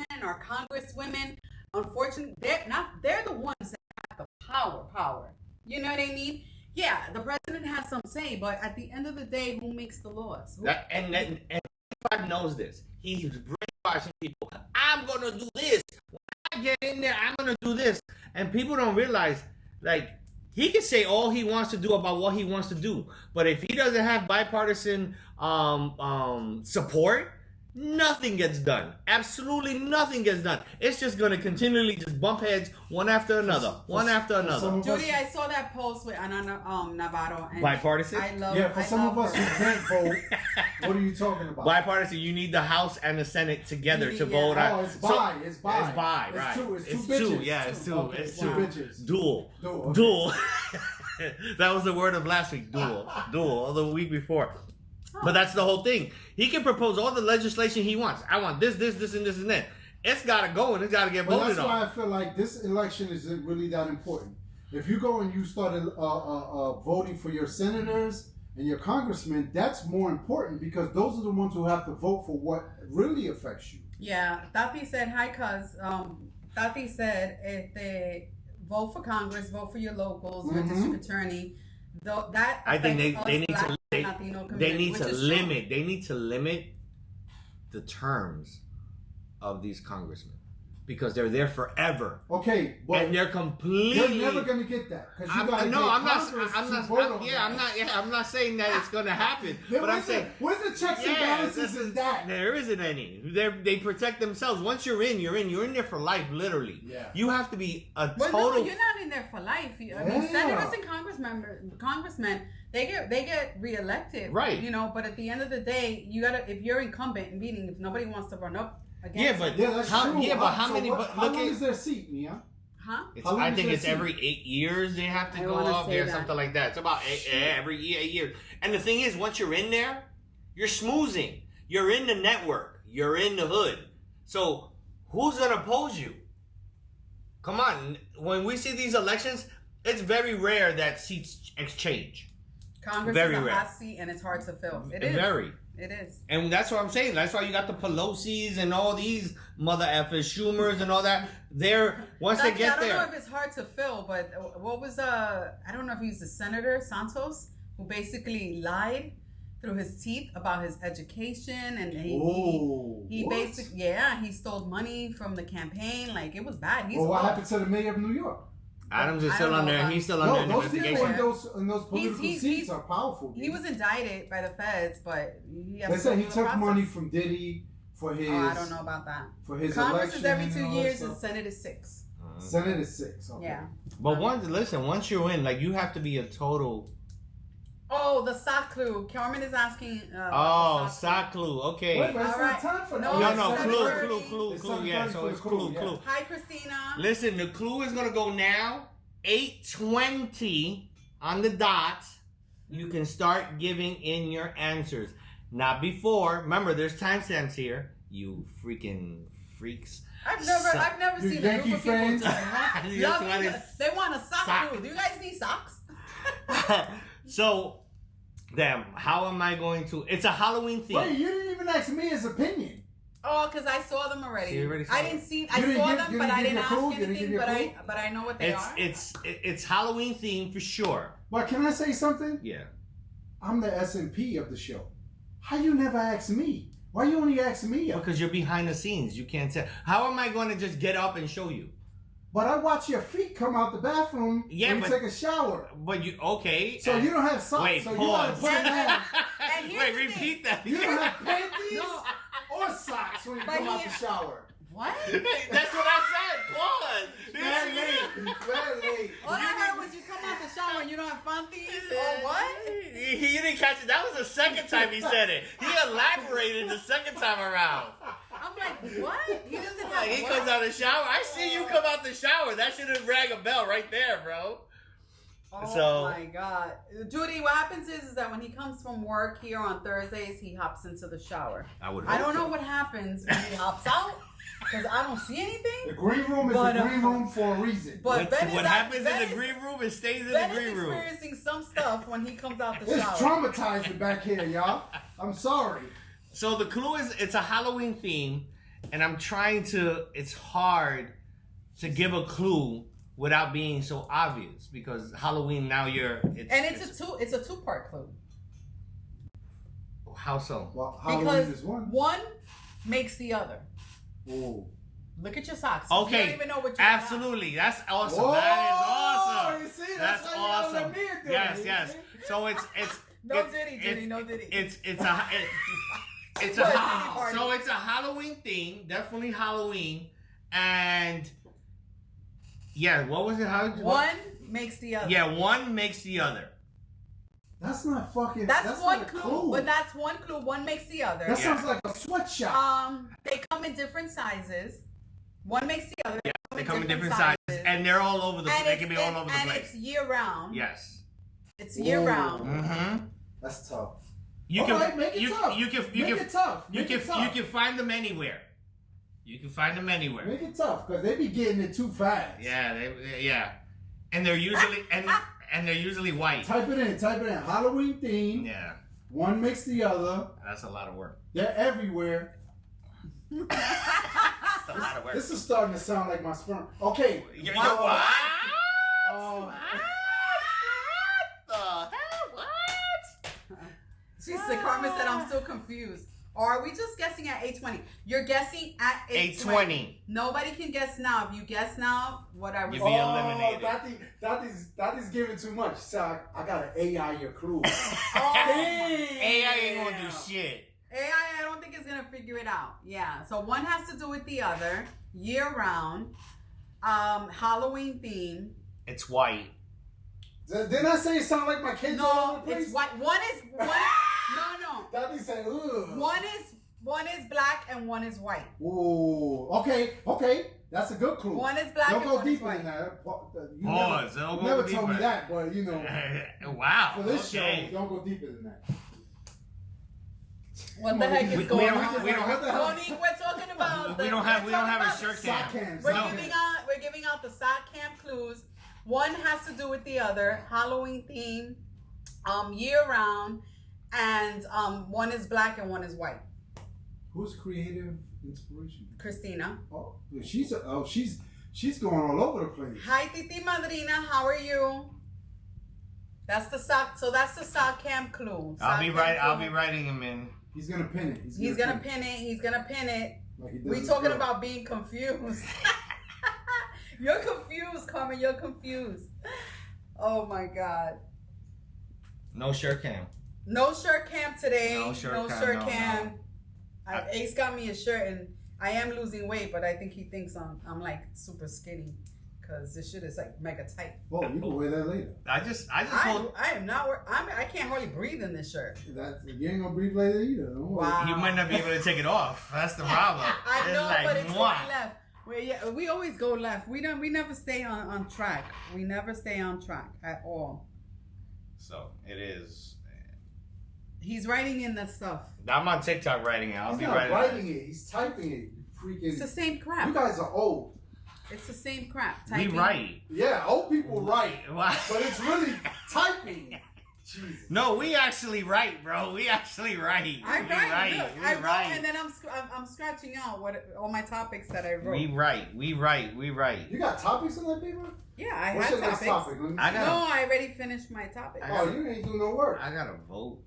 and our congresswomen, unfortunately, they're the ones that have the power. You know what I mean? Yeah, the president has some say, but at the end of the day, who makes the laws? And 55 knows this. He's brainwashing people. I'm gonna do this. When I get in there, I'm gonna do this. And people don't realize, like, he can say all he wants to do about what he wants to do, but if he doesn't have bipartisan support, nothing gets done. Absolutely nothing gets done. It's just gonna continually just bump heads one after another. some of Judy, us- I saw that post with Ana Navarro. And Bipartisan? I love. Yeah, for I some of love us who her. can't vote, what are you talking about? Bipartisan, you need the House and the Senate together to Yeah. vote on. Oh, it's by. It's by, right. It's two It's bitches. two, yeah, it's two. Okay, It's two two. bitches. Dual. Dual. Dual. That was the word of last week. Dual. Dual. The week before. But that's the whole thing. He can propose all the legislation he wants. I want this, and that. It's got to go and it's got to get But voted that's why on. I feel like this election isn't really that important. If you go and you start voting for your senators and your congressmen, that's more important, because those are the ones who have to vote for what really affects you. Yeah, Tati said, hi, cuz. Tati said, vote for Congress, vote for your locals, your district attorney. That I think affects us they need Black to and Latino they community, need which to is true. limit. They need to limit the terms of these congressmen, because they're there forever. Okay, but And they're completely. you're never going to get that, because you got to I'm not vote on I'm not saying that it's going to happen. Then But I'm saying, where's the checks and balances in that? there isn't any. They protect themselves. Once you're in, you're in. You're in there for life, literally. Yeah. You have to be a Well, total. no, you're not in there for life. I mean, Yeah. senators and congressmen, they get reelected, Right. You know, but at the end of the day, you gotta, if you're incumbent, meaning if nobody wants to run up against, Yeah, but Yeah, that's how? true. Yeah, but how many? How But long look is at. their seat, Mia? huh? It's, how long I is think their it's seat? every 8 years they have to I go wanna up say there, that. something like that. It's about every 8 years. And the thing is, once you're in there, you're smoozing. You're in the network. You're in the hood. So who's gonna oppose you? Come on. When we see these elections, it's very rare that seats exchange. Congress Very is a rare. hot seat and it's hard to fill. It is. Very. It is. And that's what I'm saying. That's why you got the Pelosi's and all these mother effers, Schumers and all that. They're once they get I don't there. know if it's hard to fill, but what was I don't know if he's the Senator Santos who basically lied through his teeth about his education, and he basically he stole money from the campaign. Like, it was bad. Well, what happened to the mayor of New York? Adams is still under. He's still under Those people investigation. in those political seats are powerful. He was indicted by the feds, but they said he took money from Diddy for his. I don't know about that. For his Congress election is every 2 years, and and Senate is 6. Senate is 6. Okay. Yeah. But once you're in, like, you have to be a total. Oh, the sock clue. Carmen is asking. Sock clue. Okay. Wait, but it's All not right. time for No, that. No, it's clue. Yeah, so it's clue. Hi, Christina. Listen, the clue is gonna go now. 8:20 on the dot. You can start giving in your answers. Not before. Remember, there's timestamps here. You freaking freaks. I've never You seen Yankee a group of people fans? just they want a sock Sock. clue. Do you guys need socks? So, how am I going to? It's a Halloween theme. Wait, you didn't even ask me his opinion. Oh, because I saw them already. So you already saw I them. didn't see. You I didn't saw give- them, you but didn't I give didn't your ask clue? You didn't anything. give your But I know what they are. It's Halloween theme for sure. But can I say something? Yeah. I'm the S&P of the show. How you never ask me? Why you only ask me? Because you're behind the scenes. You can't tell. How am I going to just get up and show you? But I watch your feet come out the bathroom when you take a shower. But you okay? So you don't have socks. Wait, so you gotta pause. put them on. And here's Wait, the repeat that. You don't have panties No. or socks when you But come out he- the shower. What? That's what I said. Pause. Very late. Very late. All I heard was you come out the shower and you don't have panties or what? He didn't catch it. That was the second time he said it. He elaborated the second time around. I'm like, what? He doesn't have Like, he what? comes out the shower. I see you come out the shower. That should have rang a bell right there, bro. Oh So- my God. Judy, what happens is that when he comes from work here on Thursdays, he hops into the shower. I don't know what happens when he hops out because I don't see anything. The green room is But, the green room for a reason. But Ben What is happens Ben in the is- green room, it stays in Ben the is green room. experiencing some stuff when he comes out the It's shower. traumatizing back here, y'all. I'm sorry. So the clue is it's a Halloween theme, and I'm trying to. It's hard to give a clue without being so obvious because Halloween now It's a two-part clue how so? Well, Halloween because is one. one makes the other. Whoa. Look at your socks. Okay, You don't even know what you absolutely. That's awesome. Whoa, That is awesome. you see, That's that's how you gotta awesome. let me do it, Yes, you yes. see? So it's No diddy, Judy, no diddy. It's a it's But a Diddy party. so it's a Halloween theme, definitely Halloween, and yeah, what was it? One makes the other. Yeah, one makes the other. That's not fucking. That's one not a clue, but that's one clue. One makes the other. That sounds like a sweatshop. They come in different sizes. One makes the other. They come in different sizes, and they're all over the. And They it's- can be all over the and place. it's year round. Yes. It's year Ooh. round. Mm-hmm. That's tough. You All can right, make it you tough. you can Make you it can tough. you Make can it tough. you can find them anywhere. You can find them anywhere. Make it tough because they be getting it too fast. Yeah, yeah, and they're usually and they're usually white. Type it in. Type it in. Halloween theme. Yeah, One makes the other. that's a lot of work. They're everywhere. That's a lot of work. This is starting to sound like my sperm. Okay. You're uh, what? uh, The hell? What? She said, Carmen said, I'm still confused. Or are we just guessing at 8:20? You're guessing at 8:20. 8:20. Nobody can guess now. If you guess now, what I was. You'll be eliminated. That is giving too much. So I gotta AI your clue. AI ain't gonna do shit. AI, I don't think it's gonna figure it out. Yeah. So one has to do with the other, year round, Halloween theme. It's white. Didn't I say it sound like my kids all No, over the place? it's white. One is no. Daddy said, ugh. One is black and one is white. Ooh, okay. That's a good clue. One is black Don't and go one is deeper white. than that. You Pause. Don't go never deeper. told me that, but you know, Wow. for this okay. show, don't go deeper than that. What the heck is We going don't on? have- we don't have- Monique, we're talking about. We don't have a shirt Sock cam. cams. We're sock giving cams. out. We're giving out the sock camp clues. One has to do with the other. Halloween theme, year round, and one is black and one is white. Who's creative inspiration? Christina. Oh, she's going all over the place. Hi, Titi Madrina. How are you? That's the sock. So that's the sock cam clue. I'll be right. I'll be clue. writing him in. He's gonna pin it. He's gonna pin it. He's gonna pin it. Like he does We his talking girl. about being confused. You're confused, Carmen. You're confused. Oh my God. No shirt cam. No shirt cam today. No shirt cam, no, cam. no. Ace got me a shirt, and I am losing weight, but I think he thinks I'm like super skinny because this shit is like mega tight. Oh, you can wear that later. I just pulled. I am not. I can't hardly breathe in this shirt. You ain't gonna breathe later either. Don't worry. Wow. You might not be able to take it off. That's the problem. I It's know, like, but it's mwah. going left. We always go left. We never stay on track. We never stay on track at all. So it is. He's writing in the stuff. I'm on TikTok writing it. I'll He's be not writing. writing it. He's typing it. Freaking. It's the same crap. You guys are old. It's the same crap. We Typing. write. Yeah, old people write, Why? but it's really typing. Jesus. No, we actually write, bro. We actually write. I We write. Look, We I wrote, write. and then I'm scratching out all my topics that I wrote. We write. We write. We write. You got topics on that paper? Yeah, I What's had your next topics. topic? Let me I see. got- No, I already finished my topic. Oh, you ain't doing no work. I gotta vote.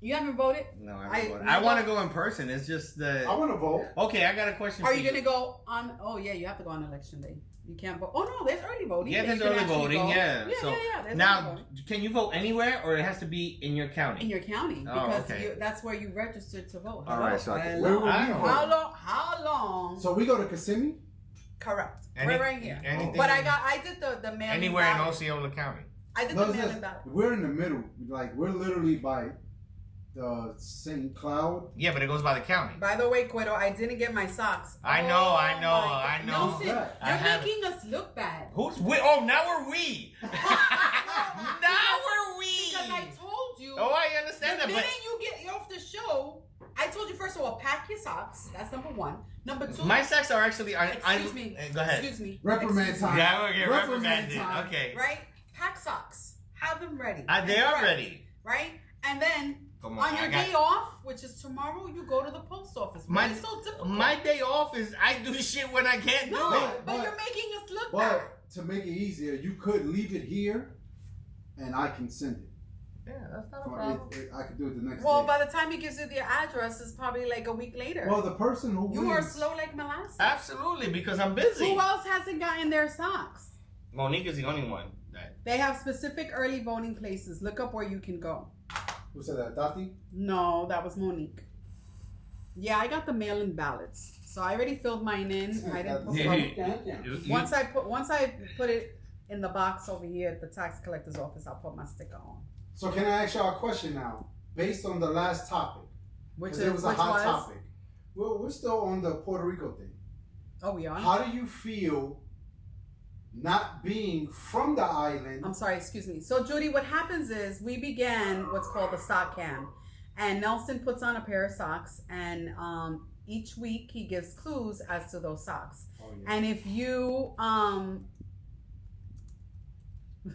You haven't voted? No, I- I want to go in person. It's just I the. want to vote. Okay, I got a question Are for you gonna go on? Oh yeah, you have to go on election day. You can't vote. Oh no, there's early voting. Yeah, that there's you can early actually voting. go. Yeah. Yeah, So yeah. There's early now, voting. can you vote anywhere, or it has to be in your county? In your county, Oh, because okay. that's where you registered to vote. All right, so I can- Where Hello. will I we don't vote? How long? So we go to Kissimmee? Correct. Any- We're right here. anything- But I did the mail. Anywhere in Osceola County. I did No, the it's mail this. in ballot. We're in the middle. Like, we're literally by the St. Cloud. Yeah, but it goes by the county. By the way, Cuero, I didn't get my socks. I know, Oh, I know, my I God. know. Nelson, I you're have- making us look bad. Who's we? Oh, now we're we. now we're we. Because I told you. Oh, I understand the that, minute but you get off the show, I told you first of all, pack your socks. That's number one. Number two. my socks are actually. Excuse me. Go ahead. Excuse me. Reprimand Excuse me. time. Yeah, we'll get Reprimand reprimanded. time. Okay. Right? Pack socks. Have them ready. They are ready. Right? And then Come on I your got- day off, which is tomorrow, you go to the post office. Why is it so difficult? My day off is I do shit when I can't do no, it. but you're making us look bad. But to make it easier, you could leave it here and I can send it. Yeah, that's not a Or problem. I could do it the next Well, day. by the time he gives you the address, it's probably like a week later. Well, the person who you are wins, slow like molasses. Absolutely, because I'm busy. Who else hasn't gotten their socks? Monique is the only one. That They have specific early voting places. Look up where you can go. who said that? Tati? No, that was Monique. Yeah, I got the mail-in ballots, so I already filled mine in. I didn't put once I put it in the box over here at the tax collector's office, I'll put my sticker on. So can I ask y'all a question now? Based on the last topic. Which is Because it was a which hot was topic. Well, we're still on the Puerto Rico thing. oh we are. How do you feel not being from the island? I'm sorry, excuse me. So Judy, what happens is we began what's called the sock cam, and Nelson puts on a pair of socks, and each week he gives clues as to those socks. Oh, yeah. And if you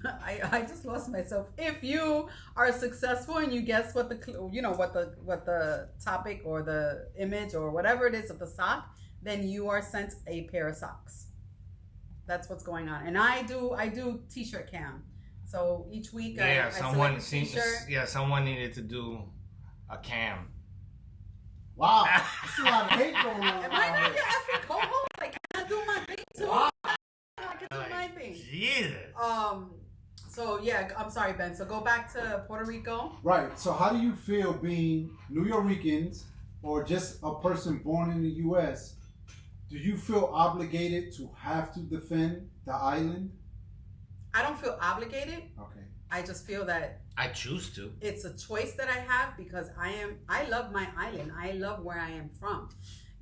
I just lost myself. If you are successful and you guess what the what the topic or the image or whatever it is of the sock, then you are sent a pair of socks. That's what's going on. And I do t-shirt cam. So each week yeah, I someone select a seems. t-shirt. Yeah, someone needed to do a cam. Wow. There's a lot of hate going on. Am I not your effing co-host? Like, can I do my thing too? Wow. I can do my thing. Jesus. So yeah, I'm sorry, Ben. So go back to Puerto Rico. Right. So how do you feel being New Yorkers or just a person born in the U.S.? Do you feel obligated to have to defend the island? I don't feel obligated. Okay. I just feel that I choose to. it's a choice that I have because I love my island. I love where I am from.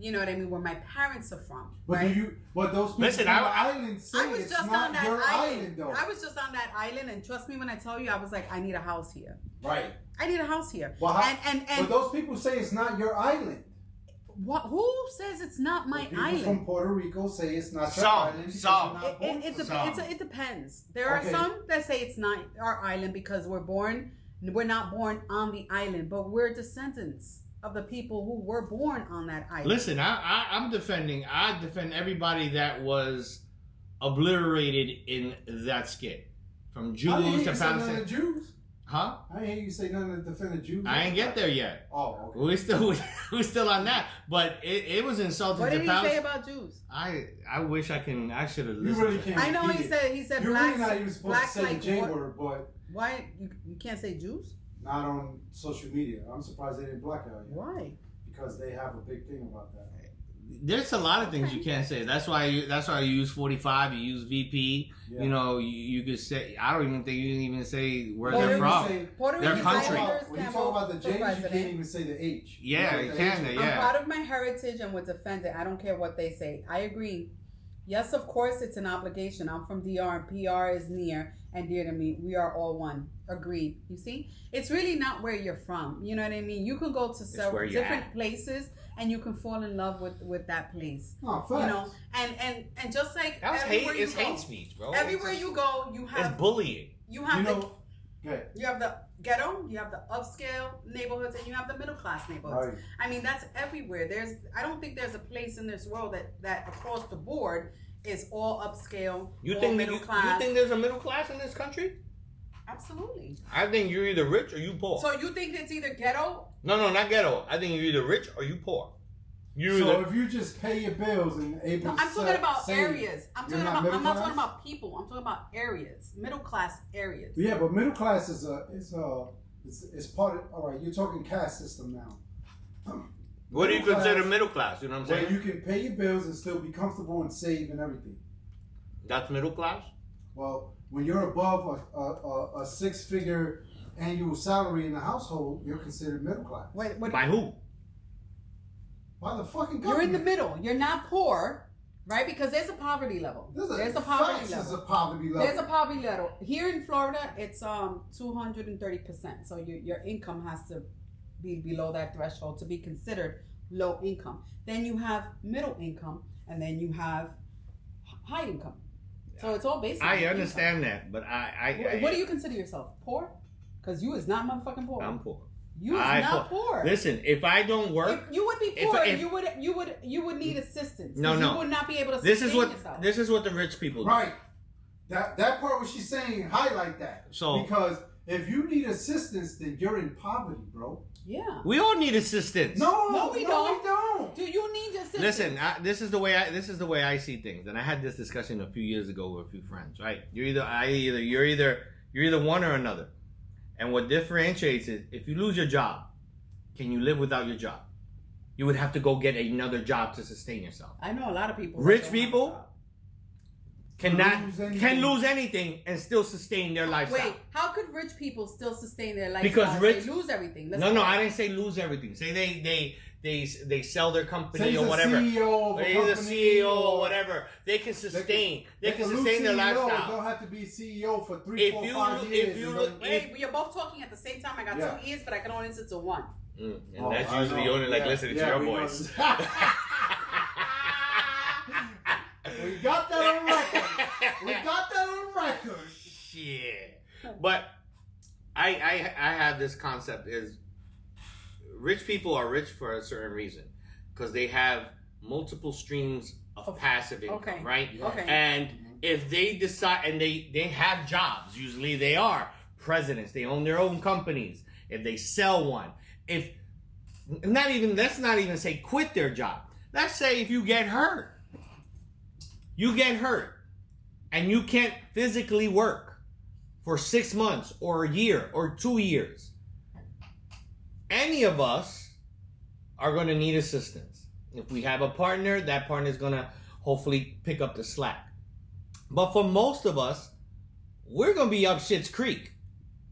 You know what I mean? Where my parents are from. But right? But those people Listen, from the I- island say I was it's just not on that your island. though. I was just on that island, and trust me when I tell you, I was like, I need a house here. Right. I need a house here. Well, how- and But those people say it's not your island. what? Who says it's not my People island? from Puerto Rico say it's not your Some, island. because some. you're not born from It there. depends. There are Okay. some that say it's not our island because we're born We're not born on the island, but we're descendants of the people who were born on that island. Listen, I defend everybody that was obliterated in that skit. From I didn't Jews hear to you say none of the Palestine. Jews. Huh? I didn't hear you say none of the defend the Jews. I ain't get there yet. Oh, okay. We're still on that. But it was insulting What to did he say Palestine. about Jews? I wish I should have You listened. really to can't. I know repeat he it. said You're blacks. really not even supposed to blacks say like the J what- word, but Why you can't say Jews? not on social media. I'm surprised they didn't block out yet. Why? Because they have a big thing about that. There's a lot of things you can't say. That's why you use 45. You use VP. Yeah. You know, you could say. I don't even think you can even say where Puerto they're Rico from. Say, Puerto Their Rican country. Islanders when you can talk vote about the for J's, you president. can't even say the H. Yeah, know you what can. the H is? Yeah. I'm proud of my heritage and would defend it. I don't care what they say. I agree. Yes, of course, it's an obligation. I'm from DR and PR is near and dear to me. We are all one. Agreed. You see? It's really not where you're from. You know what I mean? You can go to where several you're different at. places and you can fall in love with that place. Oh, facts. You know? And just like That was everywhere hate. It's you go, hate speech, bro. everywhere It's you go, you it's have bullying. you have You the know, okay. you have the ghetto, you have the upscale neighborhoods, and you have the middle class neighborhoods. Right. I mean, that's everywhere. I don't think there's a place in this world that across the board is all upscale, You all think middle you class. think there's a middle class in this country? Absolutely. I think you're either rich or you poor. So you think it's either ghetto? No, not ghetto. I think you're either rich or you poor. You So either if you just pay your bills and able No, to I'm talking about save, areas. I'm you're talking not about. middle I'm not class? talking about people. I'm talking about areas, middle class areas. Yeah, but middle class is it's part of. All right, you're talking caste system now. what do you Middle consider class, middle class? You know what I'm Where saying? you can pay your bills and still be comfortable and save and everything. That's middle class. Well, when you're above a six-figure annual salary in the household, you're considered middle class. Wait, what? By who? By the fucking government. You're in the middle. You're not poor, right? Because there's a poverty level. There's a poverty facts level. is a poverty level. There's a poverty level. Here in Florida, it's 230%. So your income has to be below that threshold to be considered low income. Then you have middle income, and then you have high income. So it's all based on I your understand that, but income. What do you consider yourself? Poor? Because you is not motherfucking poor. I'm poor. You is I not poor. Listen, if I don't work, If you would be if- poor, if- you would need assistance. No, 'Cause no. You would not be able to this sustain is yourself. what the rich people do. Right. That part what she's saying, highlight that. So- because if you need assistance, then you're in poverty, bro. Yeah. We all need assistance. No, we don't. We don't. Do you need assistance? Listen, this is the way I see things, and I had this discussion a few years ago with a few friends. Right? You're either one or another, and what differentiates it, if you lose your job, can you live without your job? You would have to go get another job to sustain yourself. I know a lot of people. Rich that don't people have a job. Can lose anything and still sustain their lifestyle. Wait, how could rich people still sustain their lifestyle? Because if rich- they lose everything. No, I didn't say lose everything. Say they sell their Say company he's or a whatever. CEO of a He's company, a CEO or whatever. They can sustain. They can a new sustain their CEO lifestyle. Don't have to be CEO for 3, If 4, you- 5 if years. you and look- go- Wait, you're both talking at the same time. I got Yeah. 2 ears, but I can only listen to one. And Oh, that's I usually know. only like Yeah, listening yeah, to your we know. voice. We got that on record. We got that on record. Shit. But I have this concept is rich people are rich for a certain reason because they have multiple streams of passive income, Okay. right? Okay. And if they decide, and they have jobs, usually they are presidents, they own their own companies. If they sell one, let's not even say quit their job. Let's say if you get hurt, and you can't physically work for 6 months or a year or 2 years. Any of us are going to need assistance. If we have a partner, that partner is going to hopefully pick up the slack. But for most of us, we're going to be up shit's creek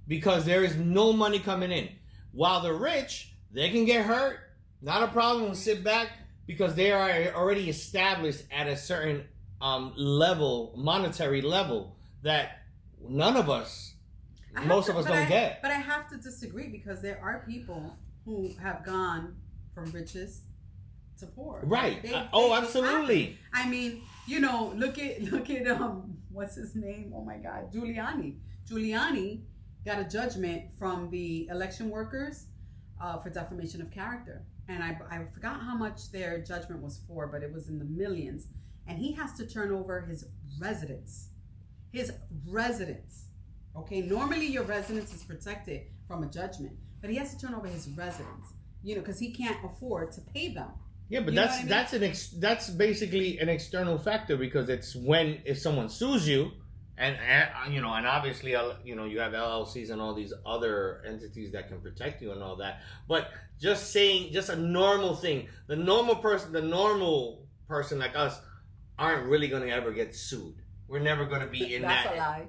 because there is no money coming in. While the rich, they can get hurt, not a problem, sit back because they are already established at a certain monetary level that none of us, most of us don't get. But I have to disagree because there are people who have gone from riches to poor. Right. They Absolutely. I mean, look at what's his name? Oh my God, Giuliani. Giuliani got a judgment from the election workers for defamation of character. And I forgot how much their judgment was for, but it was in the millions. And he has to turn over his residence. His residence. Okay, normally your residence is protected from a judgment, but he has to turn over his residence, because he can't afford to pay them. Yeah, but You know what I mean? that's basically an external factor, because it's if someone sues you, and obviously you have LLCs and all these other entities that can protect you and all that. But just a normal thing, the normal person like us aren't really going to ever get sued. We're never going to be in That's that. a lie.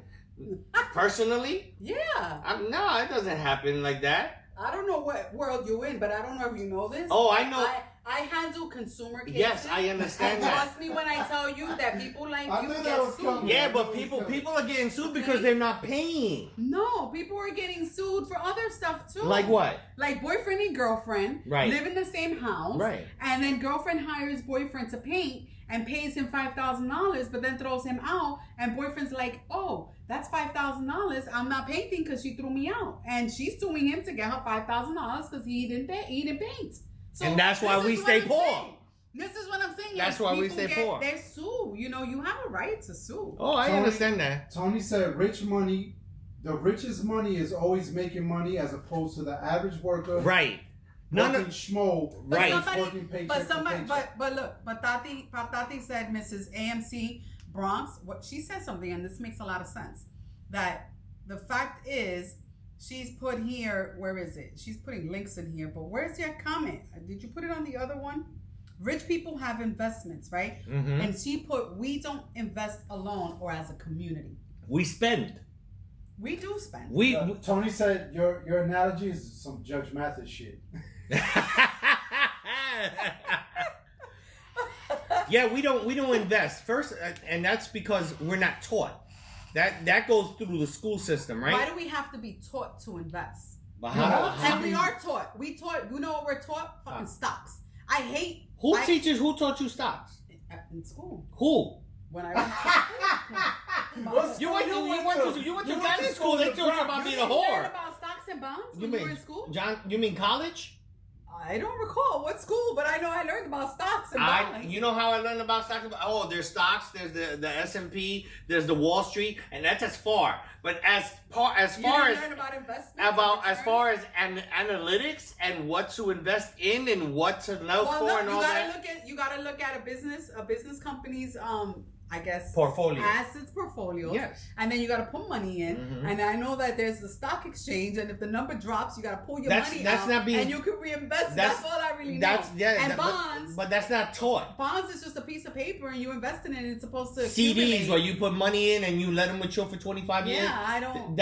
Personally? Yeah. No, it doesn't happen like that. I don't know what world you're in, but I don't know if you know this. Oh, I know. I handle consumer cases. Yes, I understand and that. trust me when I tell you that people like I you knew that get was sued. coming. Yeah, but people are getting sued because they're not paying. No, people are getting sued for other stuff too. Like what? Like boyfriend and girlfriend Right. live in the same house. Right. And then girlfriend hires boyfriend to paint and pays him $5,000, but then throws him out. And boyfriend's like, oh, that's $5,000. I'm not painting because she threw me out. And she's suing him to get her $5,000 because he didn't paint. So And that's why this we is what stay I'm poor. saying. This is what I'm saying. That's why we people stay poor. They sue. You have a right to sue. Oh, I Tony- understand that. Tony said the richest money is always making money as opposed to the average worker. Right. Working schmo. But Right. somebody, Working paycheck but to somebody, paycheck. but look, but Tati said, Mrs. AMC Bronx. What she said something, and this makes a lot of sense. That the fact is, she's put here. Where is it? She's putting links in here, but where's your comment? Did you put it on the other one? Rich people have investments, right? Mm-hmm. And she put, we don't invest alone or as a community. We spend. We do spend. Tony said your analogy is some Judge Mathis shit. Yeah, we don't invest first, and that's because we're not taught. That goes through the school system, right? Why do we have to be taught to invest? But And we are taught. You know what we're taught? Fucking stocks. I hate. Who taught you stocks? In school? Who? When I went to school. You went to guidance school. They taught you about being a You learn whore. about stocks and bonds when you were in school? John? You mean college? I don't recall what school, but I know I learned about stocks and bonds. You know how I learned about stocks? Oh, there's stocks. There's the S&P. There's the Wall Street, and that's as far. But as far as learn about investments. as far as analytics and what to invest in and what to look for and all that. You gotta look at a business company's I guess Portfolio. assets portfolios. Yes. And then you got to put money in. Mhm. And I know that there's the stock exchange, and if the number drops, you got to pull your That's money not out, being- and you can reinvest. That's all I really know. And bonds. But that's not taught. Bonds is just a piece of paper, and you invest in it. And it's supposed to CDs accumulate. where you put money in and you let them mature for 25 years. Yeah, I don't.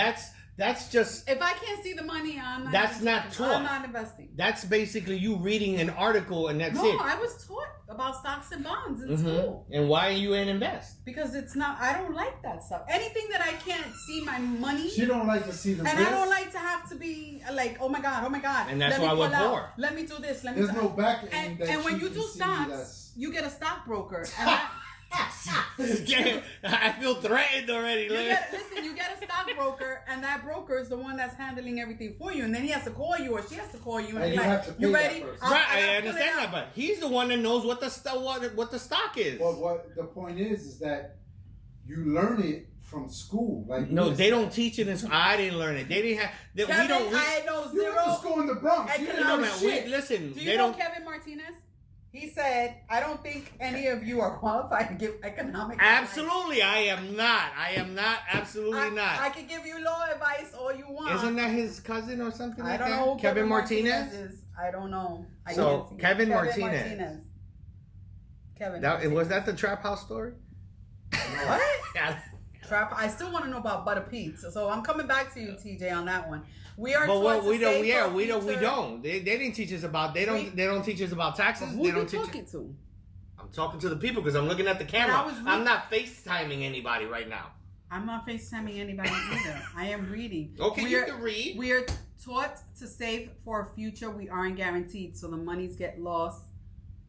That's just. If I can't see the money, I'm not. That's not investing. taught. I'm not investing. That's basically you reading an article and that's No, it. I was taught about stocks and bonds in Mhm. school. And why are you in invest? Because it's not. I don't like that stuff. Anything that I can't see my money. She don't like to see the And risk. I don't like to have to be like, oh my god. And that's let me why we're pull out. poor. Let me do this. Let me. There's do no back end And, that and when she you can do see stocks, that's- you get a stockbroker. And that, Yeah, I feel threatened already. you get a stockbroker, and that broker is the one that's handling everything for you. And then he has to call you, or she has to call you, and And be you like, have to pay "You that ready?" person. I'll- Right, I I gotta pull it understand that, out. but he's the one that knows what the stock is. But what the point is that you learn it from school. Like No, you they don't teach it in school. I didn't learn it. They didn't have. We Kevin, don't. I know You went to zero. school in the Bronx. You didn't No, know man, shit. listen. Do you They know don't. Kevin Martinez? He said, "I don't think any of you are qualified to give economic advice." Absolutely, I am not. I am not. Absolutely not. I can give you law advice all you want. Isn't that his cousin or something I like don't that? know who Kevin Martinez. is. I don't know. I So, can't see. Kevin Martinez. Kevin. Was Martinez. that the Trap House story? What? Yeah. Trap. I still want to know about Butter Pete's. So I'm coming back to you, TJ, on that one. We are. But taught to we don't. save Yeah, for we future- don't. They didn't teach us about. They don't teach us about taxes. Who They you don't teach. talking to? I'm talking to the people because I'm looking at the camera. I was I'm not FaceTiming anybody right now. I'm not FaceTiming anybody either. I am reading. Okay, you can read. We are taught to save for a future we aren't guaranteed, so the monies get lost.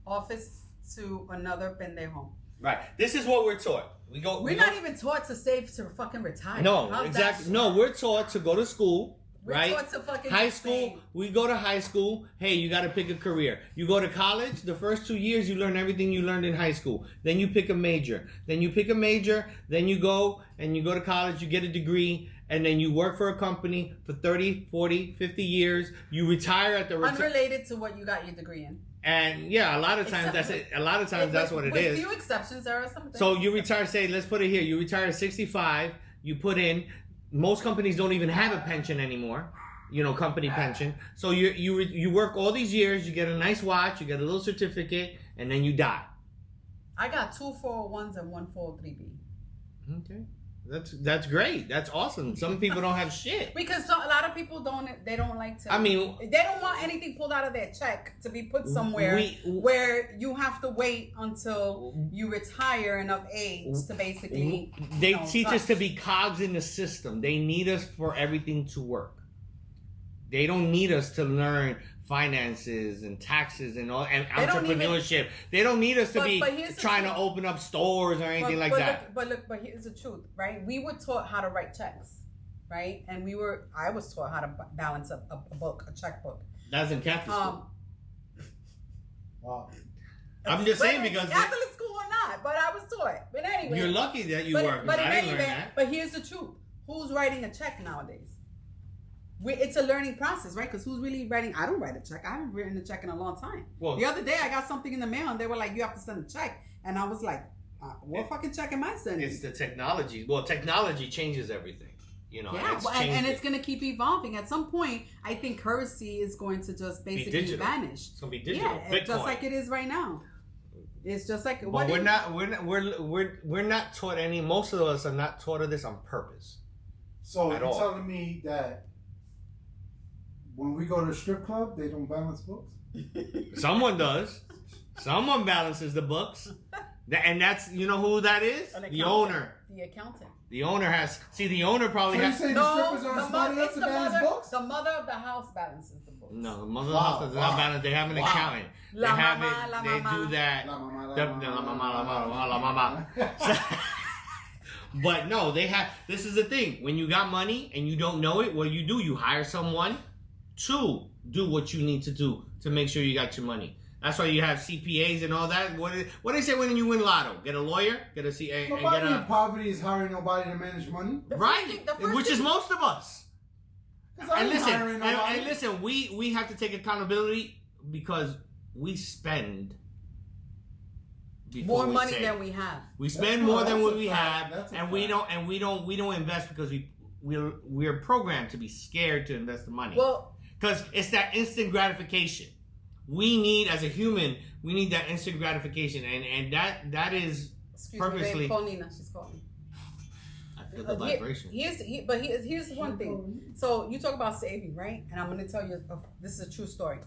Office to another pendejo. Right. This is what we're taught. We're not even taught to save to fucking retire. No, How's exactly. that? No, we're taught to go to school, We're right? taught to fucking High be school, safe. we go to high school. Hey, you got to pick a career. You go to college, the first 2 years, you learn everything you learned in high school. Then you pick a major. Then you pick a major. Then you go to college, you get a degree, and then you work for a company for 30, 40, 50 years. You retire at the Unrelated to what you got your degree in. And yeah, a lot of times that's it. A lot of times that's what it is. With few exceptions, there are some things. So you retire, say, let's put it here. You retire at 65. You put in. Most companies don't even have a pension anymore. Company pension. So you work all these years. You get a nice watch. You get a little certificate, and then you die. I got 2 401s and 1 403b. Okay, that's great. That's awesome. Some people don't have shit. Because a lot of people don't like to. I mean, they don't want anything pulled out of their check to be put somewhere where you have to wait until you retire enough age to basically. They teach us to be cogs in the system. They need us for everything to work. They don't need us to learn finances and taxes and entrepreneurship. They don't need us to be trying to open up stores or anything like that. But here's the truth, right? We were taught how to write checks, right? And I was taught how to balance a checkbook. That's in Catholic school. Wow. I'm just saying because Catholic school or not, but I was taught. But anyway, you're lucky that you were. But I didn't learn that. But here's the truth: who's writing a check nowadays? It's a learning process, right? Because who's really writing? I don't write a check. I haven't written a check in a long time. Well, the other day, I got something in the mail, and they were like, "You have to send a check," and I was like, "What fucking check am I sending?" It's the technology. Well, technology changes everything. And it's going to keep evolving. At some point, I think currency is going to just basically vanish. It's going to be digital. Yeah, just like it is right now. It's just like. But we're not taught any. Most of us are not taught of this on purpose. So you're telling me that when we go to the strip club, they don't balance books? Someone does. Someone balances the books. And that's, who that is? The owner. The accountant. The owner has, the owner probably has. So you say the strippers aren't smart enough to balance books? The mother of the house balances the books. No, the mother of the house does not balance. They have an accountant. They do that. La mama. But no, this is the thing. When you got money and you don't know it, what do? You hire someone to do what you need to do to make sure you got your money. That's why you have CPAs and all that. What do they say when you win lotto? Get a lawyer, get a CPA. Nobody in poverty is hiring nobody to manage money. Which is most of us. And listen, we have to take accountability because we spend more money than we have. We spend more than what we have, and we don't invest because we're programmed to be scared to invest the money. Well, because it's that instant gratification. We need, as a human, that instant gratification, and that is purposely. Me, Paulina, she's calling. I feel the vibration. Here's one thing. So you talk about saving, right? And I'm going to tell you, this is a true story.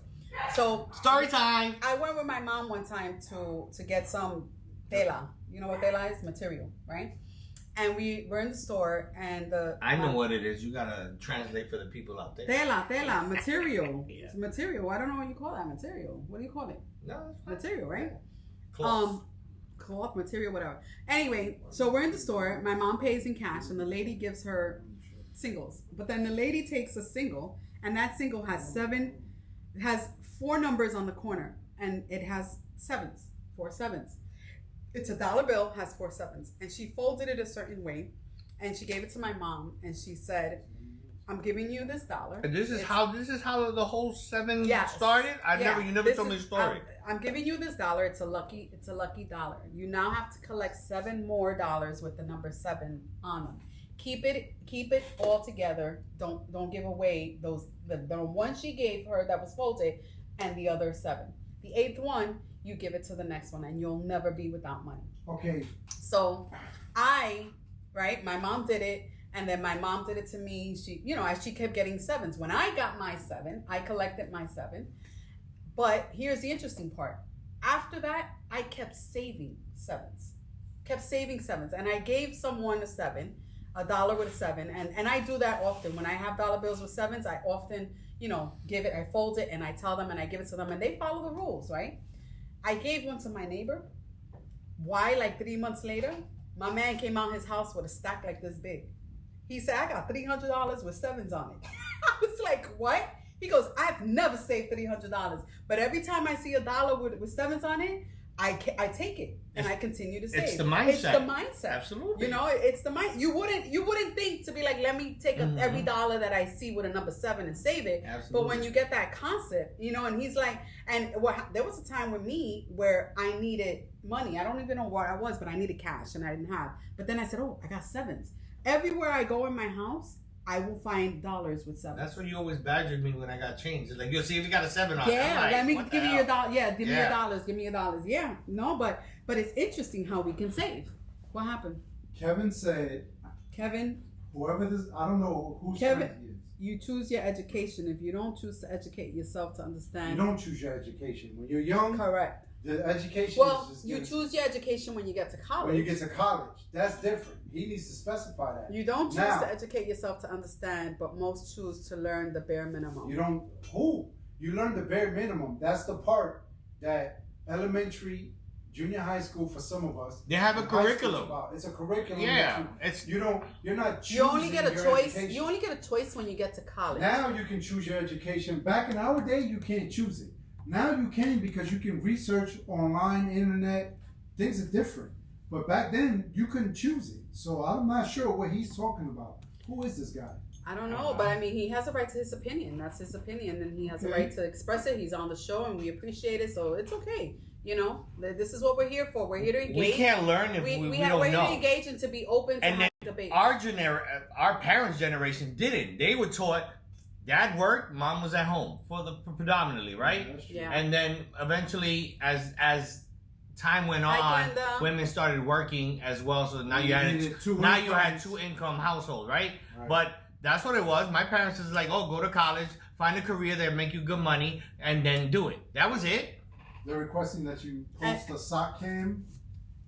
So story time. I went with my mom one time to get some tela. You know what tela is? Material, right? And we were in the store, and I know what it is. You gotta translate for the people out there. Tela, material. Yeah. It's material. I don't know what you call that. Material. What do you call it? No, material, right? Cloth. Cloth, material, whatever. Anyway, so we're in the store. My mom pays in cash, and the lady gives her singles. But then the lady takes a single, and that single has 4 numbers on the corner, and it has 4 sevens. It's a $1 bill, has 4 sevens, and she folded it a certain way, and she gave it to my mom, and she said, "I'm giving you this $1." And this is how the whole 7 started. You never told me the story. I'm giving you this $1. It's a lucky $1. You now have to collect 7 more dollars with the number 7 on them. Keep it all together. Don't give away the one she gave her that was folded, and the other 7. The 8th one, you give it to the next one, and you'll never be without money. Okay. So my mom did it, and then my mom did it to me. She kept getting 7s. When I got my 7, I collected my 7. But here's the interesting part. After that, I kept saving 7s. And I gave someone a 7, $1 with a 7. And I do that often. When I have dollar bills with 7s, I often, give it, I fold it, and I tell them, and I give it to them, and they follow the rules, right? I gave one to my neighbor. Why, 3 months later, My man came out his house with a stack like this big. He said, I got $300 with sevens on it. I was like, what? He goes, I've never saved $300. But every time I see a dollar with sevens on it, I take it and I continue to save. It's the mindset. It's the mindset. Absolutely. You know, it's the mind. You wouldn't think to be like, let me take every dollar that I see with a number 7 and save it. Absolutely. But when you get that concept, you know, and he's like, and there was a time with me where I needed money. I don't even know what I was, but I needed cash and I didn't have. But then I said, oh, I got sevens. Everywhere I go in my house, I will find dollars with sevens. That's what you always badgered me when I got changed. It's like, you'll see if you got a 7 on it. Yeah, I'm like, let me what give the you hell? your dollar. Yeah, give me your dollars. Give me your dollars. Yeah, no, but it's interesting how we can save. What happened? Kevin said, Kevin, whoever this, I don't know whose Kevin- friend he is. you choose your education. If you don't choose to educate yourself to understand. You don't choose your education. When you're young, Correct. the education Well, is just you getting- choose your education when you get to college. when you get to college. That's different. He needs to specify that. You don't choose Now- to educate yourself to understand, but most choose to learn the bare minimum. You don't. Who? You learn the bare minimum. That's the part that elementary, junior high school for some of us. They have a and high school's curriculum. about. It's a curriculum. Yeah, that it's you don't. You're not choosing You only get a your choice. education. You only get a choice when you get to college. Now you can choose your education. Back in our day, you can't choose it. Now you can because you can research online, internet. Things are different. But back then, you couldn't choose it. So I'm not sure what he's talking about. Who is this guy? I don't know, but I mean, he has a right to his opinion. That's his opinion, and he has a right to express it. He's on the show, and we appreciate it, so it's okay. You know, this is what we're here for. We're here to engage. we can't learn if we don't we're here to know. engage and to be open to And have debate. Our parents' generation didn't. They were taught, dad worked, mom was at home for the predominantly, right? That's true. Yeah. And then eventually, as time went on, Hi, Glenda. women started working as well. So now you had needed two now you had incomes. 2-income household, right? Right. But that's what it was. My parents was like, oh, go to college, find a career that make you good money, and then do it. That was it. They're requesting that you post a sock cam.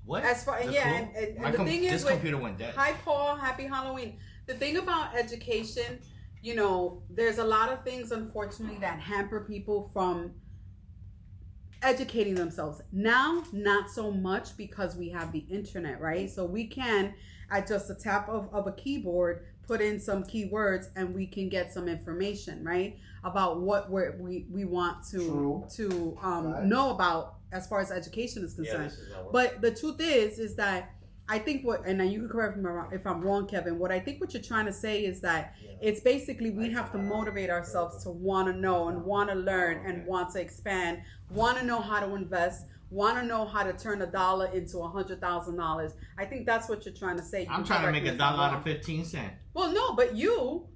What? As far That's yeah, cool. and My the thing is this with computer went dead. Hi, Paul. Happy Halloween. The thing about education, you know, there's a lot of things, unfortunately, that hamper people from educating themselves. Now, not so much because we have the internet, right? So we can, at just a tap of a keyboard, put in some keywords and we can get some information, right? About what we want True. to Right. know about as far as education is Yeah, concerned. this is not working. But the truth is that I think and now you can correct me if I'm wrong, Kevin. What I think what you're trying to say is that it's basically we have to motivate ourselves to want to know and want to learn and want to expand, want to know how to invest, want to know how to turn $1 into $100,000. I think that's what you're trying to say. You I'm can trying to correct make me $1 if I'm out wrong. of 15 cents. Well, no, but you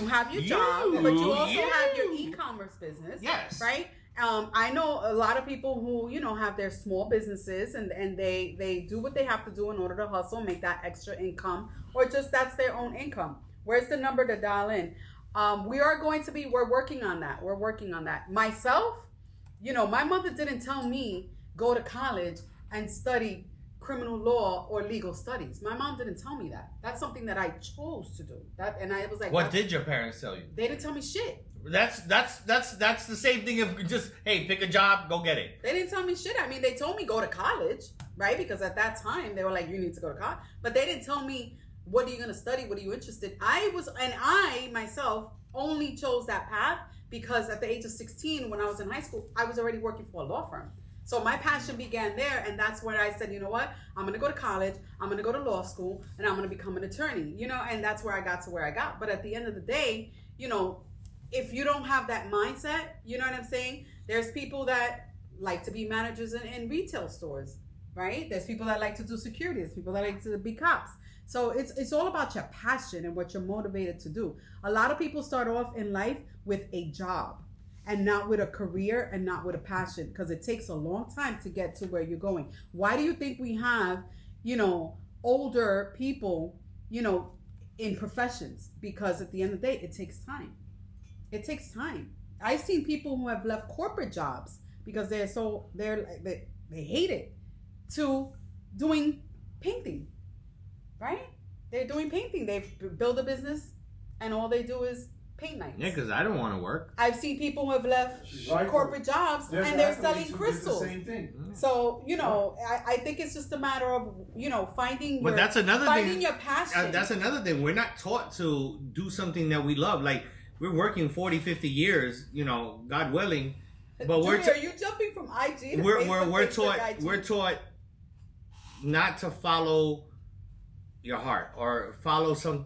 have your job, but you also have your e-commerce business. Yes. Right? I know a lot of people who, you know, have their small businesses and they do what they have to do in order to hustle, make that extra income, or just that's their own income. Where's the number to dial in? We're working on that. We're working on that. Myself, you know, my mother didn't tell me go to college and study criminal law or legal studies. My mom didn't tell me that. That's something that I chose to do. And I was like, What did your parents tell you? They didn't tell me shit. That's the same thing of just, hey, pick a job, go get it. They didn't tell me shit. I mean, they told me go to college, right? Because at that time they were like, you need to go to college. But they didn't tell me what are you going to study, what are you interested. I myself only chose that path because at the age of 16, when I was in high school, I was already working for a law firm. So my passion began there, and that's where I said, you know what? I'm going to go to college, I'm going to go to law school, and I'm going to become an attorney, you know, and that's where I got to where I got. But at the end of the day, you know, if you don't have that mindset, you know what I'm saying? There's people that like to be managers in retail stores, right? There's people that like to do security. There's people that like to be cops. So it's all about your passion and what you're motivated to do. A lot of people start off in life with a job and not with a career and not with a passion, because it takes a long time to get to where you're going. Why do you think we have, you know, older people, you know, in professions? Because at the end of the day, it takes time. It takes time. I've seen people who have left corporate jobs because they hate it, to doing painting, right? They're doing painting. They build a business and all they do is paint nights. Yeah, because I don't want to work. I've seen people who have left She's right. corporate jobs There's and they're athletes selling who did crystals. The same thing. So, I think it's just a matter of, finding But that's another finding thing. your passion. That's another thing. We're not taught to do something that we love. Like, we're working 40, 50 years, God willing. But Julie, are you jumping from IG to we're Facebook, IG? taught not to follow your heart or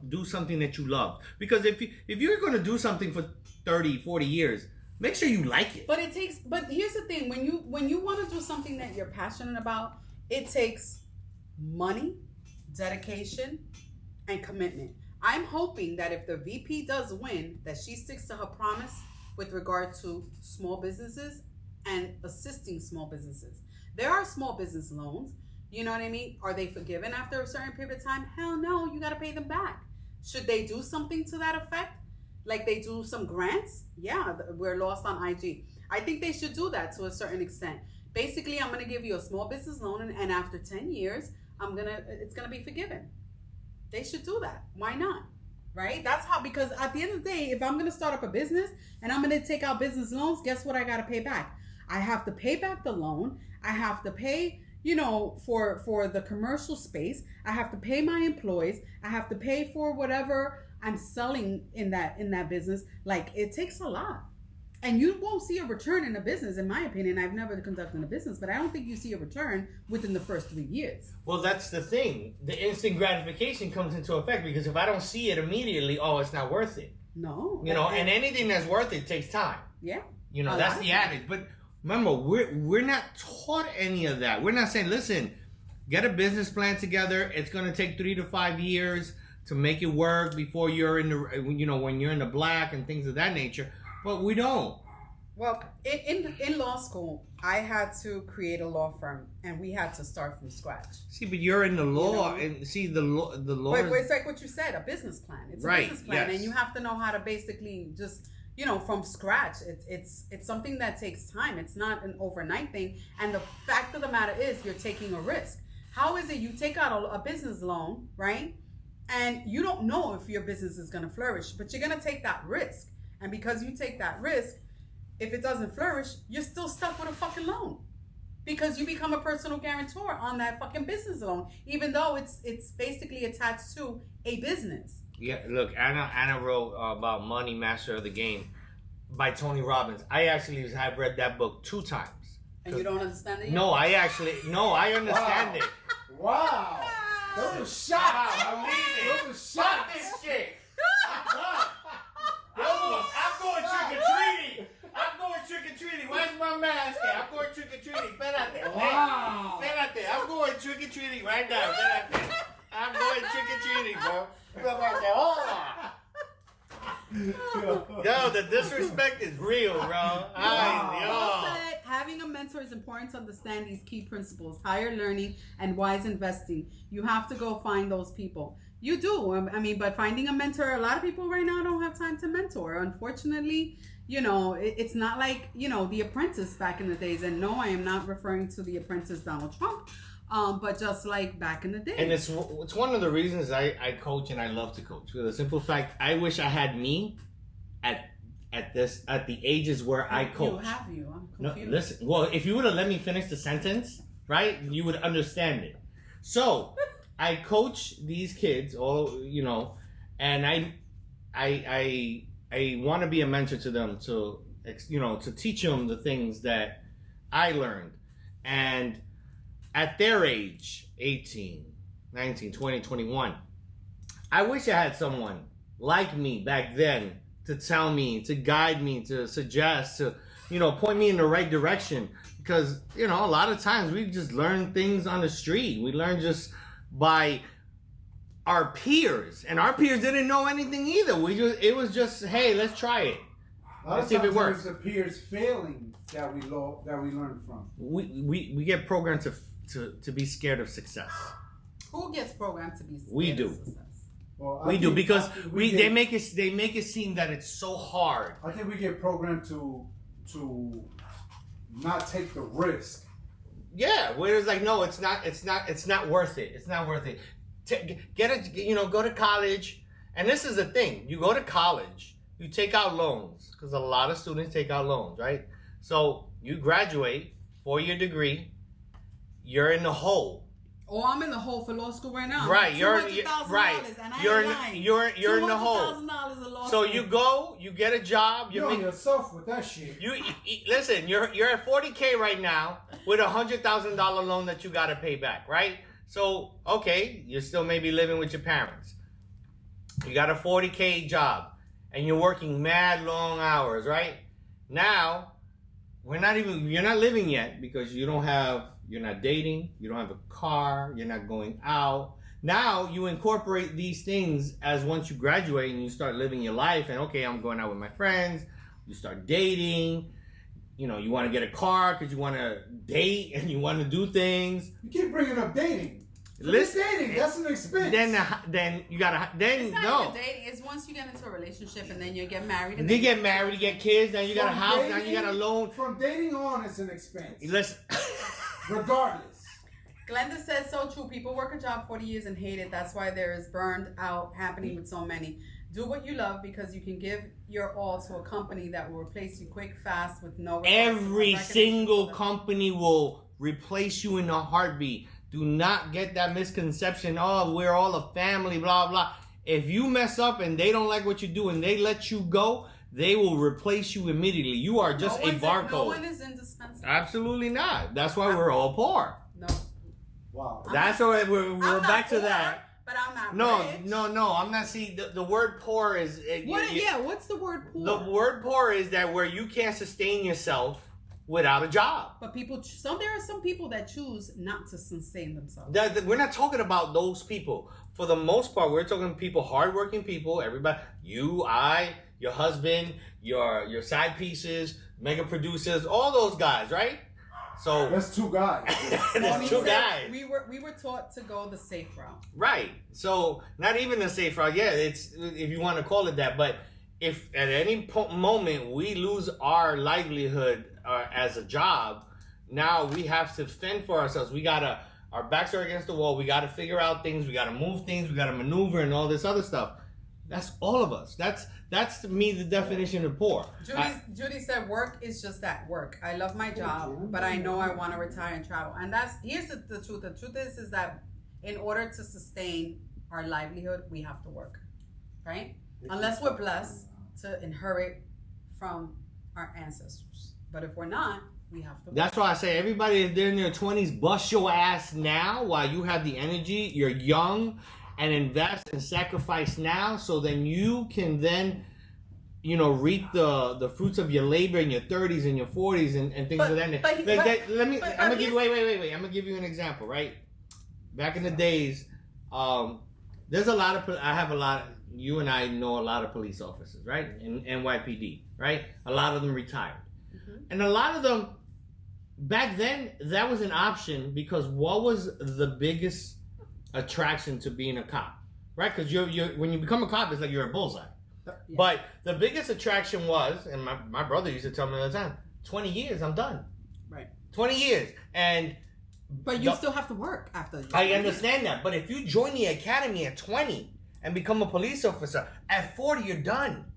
do something that you love. Because if you're going to do something for 30, 40 years, make sure you like it. But here's the thing, when you want to do something that you're passionate about, it takes money, dedication, and commitment. I'm hoping that if the VP does win, that she sticks to her promise with regard to small businesses and assisting small businesses. There are small business loans. You know what I mean? Are they forgiven after a certain period of time? Hell no, you got to pay them back. Should they do something to that effect? Like they do some grants? Yeah, we're lost on IG. I think they should do that to a certain extent. Basically, I'm going to give you a small business loan, and after 10 years, it's going to be forgiven. They should do that. Why not? Right? That's how, because at the end of the day, if I'm going to start up a business and I'm going to take out business loans, guess what I got to pay back? I have to pay back the loan. I have to pay, for the commercial space. I have to pay my employees. I have to pay for whatever I'm selling in that business. Like, it takes a lot. And you won't see a return in a business, in my opinion. I've never conducted a business, but I don't think you see a return within the first 3 years. Well, that's the thing. The instant gratification comes into effect because if I don't see it immediately, it's not worth it. No. And anything that's worth it takes time. Yeah. That's the adage. But remember, we're not taught any of that. We're not saying, listen, get a business plan together. It's going to take 3 to 5 years to make it work before you're in the, when you're in the black and things of that nature. But we don't. Well, in law school, I had to create a law firm, and we had to start from scratch. See, but you're in the law, and see the law. But it's like what you said, a business plan. It's a business plan, yes. and you have to know how to basically just from scratch. It's something that takes time. It's not an overnight thing. And the fact of the matter is, you're taking a risk. How is it you take out a business loan, right? And you don't know if your business is going to flourish, but you're going to take that risk. And because you take that risk, if it doesn't flourish, you're still stuck with a fucking loan. Because you become a personal guarantor on that fucking business loan, even though it's basically attached to a business. Yeah, look, Anna wrote about Money Master of the Game by Tony Robbins. I actually have read that book 2 times. And you don't understand it? No, I understand it. Wow. Those are shots. I'm leaving. Those are shots. Fuck this shit. I'm going trick-or-treating. Where's my mask at? I'm going trick-or-treating. Espérate. Wow. Espérate. I'm going trick-or-treating right now. Espérate. I'm going trick-or-treating, bro. Yo, the disrespect is real, bro. Paul said, having a mentor is important to understand these key principles: higher learning and wise investing. You have to go find those people. You do. But finding a mentor, a lot of people right now don't have time to mentor. Unfortunately, it's not like, The Apprentice back in the days. And no, I am not referring to The Apprentice Donald Trump, but just like back in the day. And it's one of the reasons I coach and I love to coach. For the simple fact, I wish I had me at the ages where I coach. I'm No, confused. listen. Well, if you would have let me finish the sentence, right, you would understand it. So, I coach these kids, and I want to be a mentor to them, to teach them the things that I learned. And at their age, 18, 19, 20, 21, I wish I had someone like me back then to tell me, to guide me, to suggest, to, point me in the right direction. Because, a lot of times we just learn things on the street. We learn just by our peers. And our peers didn't know anything either. It was just, hey, let's try it. Let's see if it works. The peers failing that we learn from. We get programmed to be scared of success. Who gets programmed to be scared We do. of success? Well, We do because they make it seem that it's so hard. I think we get programmed to not take the risk. Yeah, where it's like, no, it's not worth it. It's not worth it. Go to college, and this is the thing. You go to college, you take out loans because a lot of students take out loans, right? So you graduate, 4-year degree, you're in the hole. Oh, I'm in the hole for law school right now. Right, you're right. And I you're ain't lying. you're in the hole. $200,000 in law So school. you go, you get a job, You know yourself with that shit. listen, you're at 40K right now with a $100,000 loan that you got to pay back, right? So okay, you're still maybe living with your parents. You got a 40K job and you're working mad long hours, right? Now, you're not living yet because you're not dating, you don't have a car, you're not going out. Now you incorporate these things as once you graduate and you start living your life and okay, I'm going out with my friends, you start dating, you know, you want to get a car because you want to date and you want to do things. You keep bringing up dating. Listen, Dating, that's an expense. then you gotta, It's not even dating. It's once you get into a relationship and then you get married. And They then get married, you get kids, then you got a From house, now you dating- got a loan. From dating on, it's an expense. Listen, Regardless. Glenda says so true. People work a job 40 years and hate it. That's why there is burned out happening with so many. Do what you love because you can give your all to a company that will replace you quick, fast, with no. every recognition. single company will replace you in a heartbeat. Do not get that misconception. Oh, we're all a family, blah, blah. If you mess up and they don't like what you do and they let you go, they will replace you immediately. You are just a barcode. No one is indispensable. Absolutely not. That's why we're all poor. No. Wow. That's why we're I'm back not to poor, that. But I'm not rich. No. I'm not. See, the word poor is. What's the word poor? The word poor is that where you can't sustain yourself without a job. But there are some people that choose not to sustain themselves. We're not talking about those people. For the most part, we're talking people, hardworking people. Everybody, you, I, your husband, your side pieces, mega producers, all those guys, right? So That's two guys. there's two guys. We were taught to go the safe route. Right. So not even the safe route. Yeah, it's if you want to call it that. But if at any moment we lose our livelihood as a job, now we have to fend for ourselves. Our backs are against the wall. We gotta figure out things. We gotta move things. We gotta maneuver and all this other stuff. That's all of us. That's to me the definition of poor. Judy said work is just that, work. I love my job, but I know I want to retire and travel. And here's the truth. The truth is that in order to sustain our livelihood, we have to work, right? Unless we're blessed to inherit from our ancestors. But if we're not, we have to. That's why I say everybody, if they're in their 20s, bust your ass now while you have the energy. You're young. And invest and sacrifice now, so then you can then, reap the fruits of your labor in your 30s and your 40s and things of that nature. I'm gonna give you wait. I'm gonna give you an example, right? Back in the days, there's a lot of you and I know a lot of police officers, right? In NYPD, right? A lot of them retired, and a lot of them back then that was an option because what was the biggest attraction to being a cop, right? Because you're when you become a cop, it's like you're a bullseye. Yeah. But the biggest attraction was, and my brother used to tell me all the time, 20 years, I'm done. Right. 20 years. But you still have to work after. I understand that. But if you join the academy at 20 and become a police officer, at 40, you're done.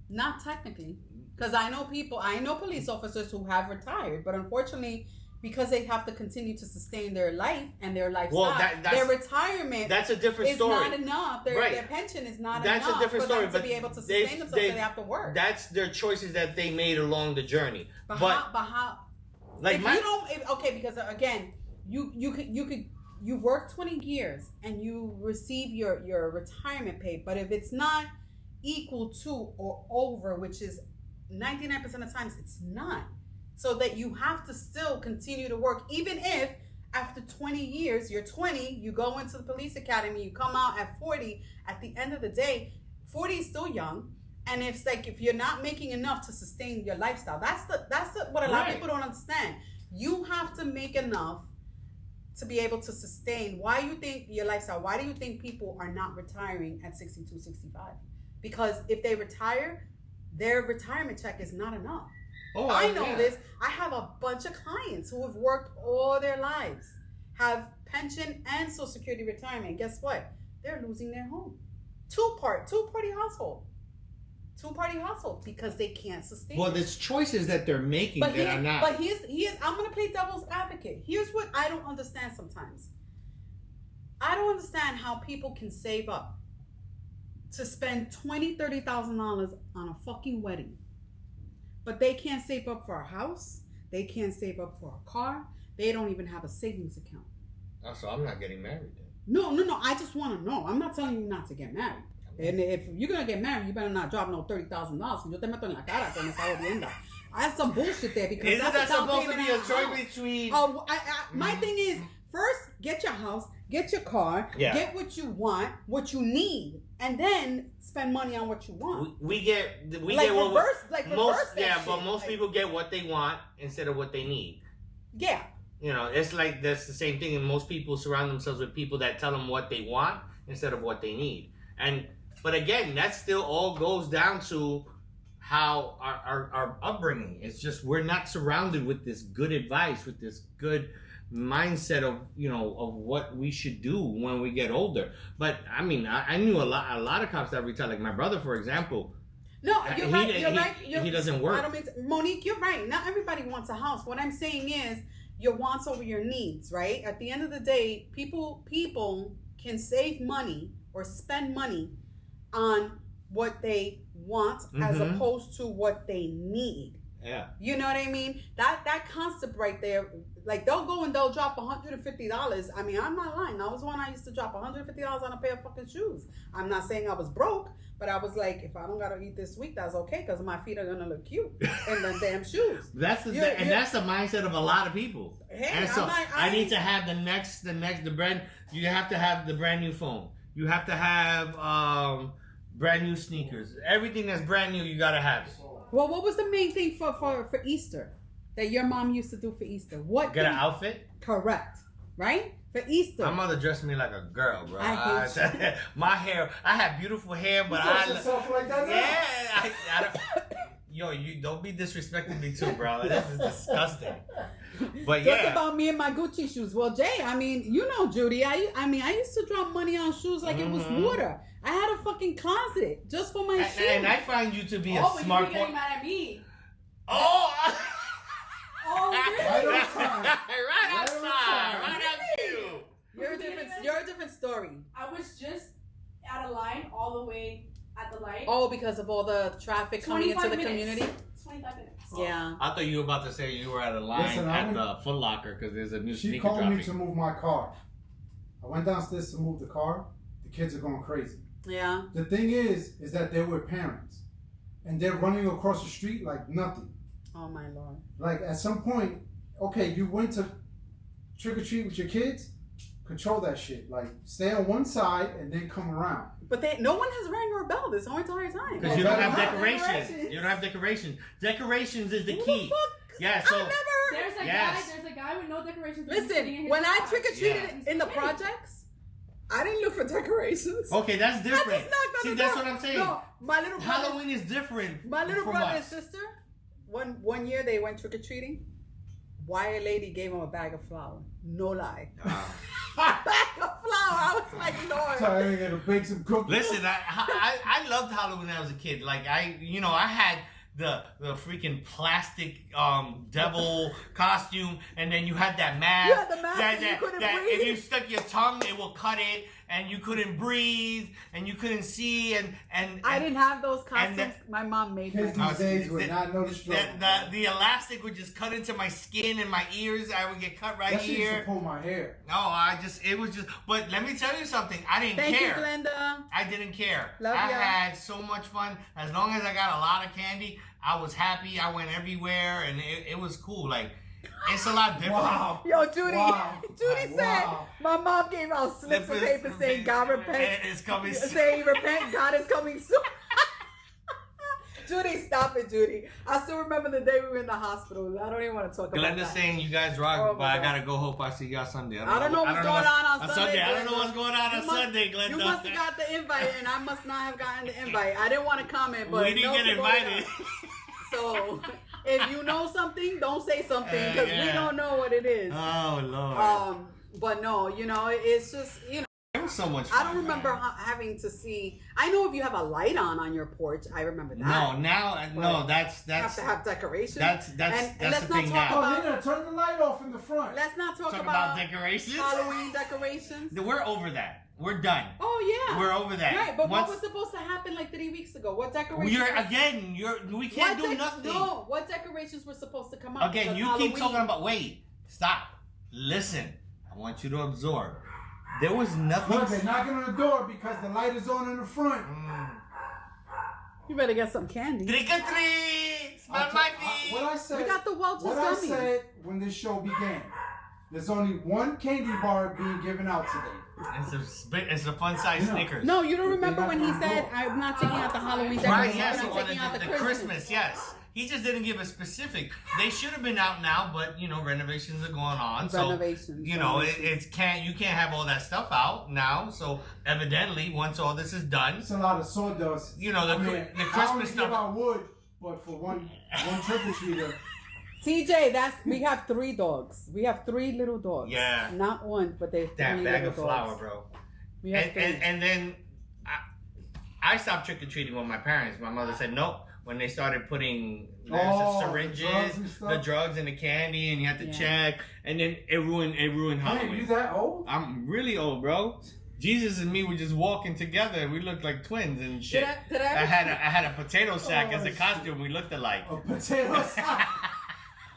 Not technically. Because I know police officers who have retired, but unfortunately, because they have to continue to sustain their life and their lifestyle, their retirement that's a different story. Is not enough. Their pension is not enough. That's a different story. For them to be able to sustain themselves, so they have to work. That's their choices that they made along the journey. But how? Like because again, you work 20 years and you receive your retirement pay, but if it's not equal to or over, which is 99% of the times it's not. So that you have to still continue to work, even if after 20 years, you're 20, you go into the police academy, you come out at 40. At the end of the day, 40 is still young, and it's like if you're not making enough to sustain your lifestyle, that's what a lot of people don't understand. You have to make enough to be able to sustain. Why you think your lifestyle? Why do you think people are not retiring at 62, 65? Because if they retire, their retirement check is not enough. Oh, I know this. I have a bunch of clients who have worked all their lives, have pension and Social Security retirement. Guess what? They're losing their home. Two-party household. two-party household because they can't sustain. Well, it. there's choices that they're making But that are not. But here's I'm gonna play devil's advocate. Here's what I don't understand sometimes. I don't understand how people can save up to spend $20,000-$30,000 on a fucking wedding, but they can't save up for a house. They can't save up for a car. They don't even have a savings account. Oh, so I'm not getting married then. No. I just want to know. I'm not telling you not to get married. And if you're gonna get married, you better not drop no $30,000. Yo te meto en la cara con esa jodienda. That's some bullshit there because Isn't that's that a down supposed to payment be a on choice house. between? Oh, my thing is first get your house, get your car, Yeah. get what you want, what you need, and then spend money on what you want. We get what reverse that but shit. most people get what they want instead of what they need. Yeah. You know, it's like that's the same thing, and most people surround themselves with people that tell them what they want instead of what they need. But again, that still all goes down to how our upbringing. It's just we're not surrounded with this good advice, with this good mindset of of what we should do when we get older. But I mean, I knew a lot of cops that retired, like my brother, for example. No, you're right. He doesn't work. I don't mean Monique, you're right. Not everybody wants a house. What I'm saying is your wants over your needs, right? At the end of the day, people can save money or spend money on what they want as opposed to what they need. Yeah. You know what I mean? That concept right there, like they'll go and they'll drop $150. I mean, I'm not lying. I was one I used to drop $150 on a pair of fucking shoes. I'm not saying I was broke, but I was like, if I don't gotta eat this week, that's okay because my feet are gonna look cute in the damn shoes. That's the that's the mindset of a lot of people. Hey, and so I need to have the brand. You have to have the brand new phone. You have to have brand new sneakers. Everything that's brand new, you gotta have it. Well, what was the main thing for Easter that your mom used to do for Easter? What? Get an outfit. Correct. Right? For Easter. My mother dressed me like a girl, bro. I hate you. My hair. I have beautiful hair, but You dress yourself like that now? Yeah. I don't, yo, you don't be disrespecting me too, bro. This is disgusting. But Just yeah. about me and my Gucci shoes. Well, Jay, I mean, you know, Judy, I used to drop money on shoes like it was water. I had a fucking closet just for my shoes. And I find you to be a but smart you be getting mad at me. Oh! Oh, Right really? on time. right on time. Right on cue. You're a different story. I was just at a line all the way at the light. Oh, because of all the traffic coming into the 25 minutes. community? 25 minutes. Yeah. I thought you were about to say you were at a line Listen, at the Foot Locker because there's a new She sneaker called dropping. me to move my car. I went downstairs to move the car. The kids are going crazy. Yeah. The thing is that they're with parents. And they're running across the street like nothing. Oh, my Lord. Like at some point, okay, you went to trick or treat with your kids, control that shit. Like stay on one side and then come around. But no one has rang or bell this whole entire time. Because you don't have Not decorations. You don't have decorations. Decorations is the Who key. the fuck? Yeah, so I've never. There's a guy with no decorations. sitting in Listen, his when I garage. trick or treated Yeah. in the projects, I didn't look for decorations. okay, that's I different. just knocked on See, the that's door. what I'm saying. No, my little brother, Halloween is different. my little from brother us. and sister. One year they went trick or treating. Why a lady gave him a bag of flour? No lie. A bag of flour. I was like, Lord. So I gotta bake some cookies. Listen, I loved Halloween when I was a kid. Like I had the freaking plastic devil costume, and then you had that mask. You had the mask and you couldn't breathe. If you stuck your tongue, it will cut it, and you couldn't breathe, and you couldn't see, and I didn't have those and costumes. My mom made Kids them. these days would not know the struggle. the elastic would just cut into my skin and my ears. I would get cut right That shit used to here. pull my hair. No, it was just. But let me tell you something. I didn't Thank care. you, Glenda. I didn't care. Love I ya. had so much fun. As long as I got a lot of candy, I was happy. I went everywhere, and it was cool. Like, it's a lot different. Wow. Yo, Judy. Wow. Judy said Wow. my mom gave out slips of paper saying God repent. It's coming soon. Saying repent, God is coming soon. Judy, stop it, Judy. I still remember the day we were in the hospital. I don't even want to talk about Glenda's that. saying you guys rock, Oh, but my I God. gotta go. Hope I see y'all Sunday. I don't know what's going on Sunday. I don't know Glenda. what's going on You on must- Sunday, Glenda. You must have got the invite, and I must not have gotten the invite. I didn't want to comment, but we didn't no, get so going invited. on. So, if you know something, don't say something because we Yeah. don't know what it is. Oh Lord. But no, it's just It was so much I fun. don't remember having to see. I know if you have a light on your porch, I remember that. No, now no. That's You have to have decorations. that's And that's let's the not thing talk now. about- Oh, Nina, turn the light off in the front. Let's not talk Talk about, about decorations. Halloween decorations. We're over that. We're done. Oh yeah, We're over that. right. But Once- what was supposed to happen like 3 weeks ago? What decorations? we can't do nothing. No, what decorations were supposed to come out? Again, Because you Halloween- keep talking about. Wait, stop. Listen, I want you to absorb. There was nothing. Look, they're knocking on the door because the light is on in the front. You better get some candy. Trick or treat! Smell my feet! What I said. We got the Welch's What I gummies. said when this show began. There's only one candy bar being given out today. It's a fun size Yeah. Snickers. No, you don't remember They when got he the said, door. "I'm not taking out the Halloween Right, decorations. yes, I'm he not wanted taking out the the Christmas, yes. He just didn't give a specific. They should have been out now, but you know renovations are going on. Renovations, So you know renovations. you can't have all that stuff out now. So evidently, once all this is done, It's a lot of sawdust. you know the I mean, the I only Christmas give stuff. out wood, but for one trick or treater. TJ, we have 3 dogs. We have 3 little dogs. Yeah. Not one, but they're 3 That little bag of dogs. flour, bro. We have And, 3. and then I stopped trick or treating with my parents. My mother said no. When they started putting Oh, the drugs syringes, and stuff? the drugs and the candy, and you had to Yeah. check, and then it ruined Hey, Halloween. you that old? I'm really old, bro. Jesus and me were just walking together. We looked like twins and shit. Did I I had a potato sack Oh, as a shit. costume. We looked alike. A potato sack.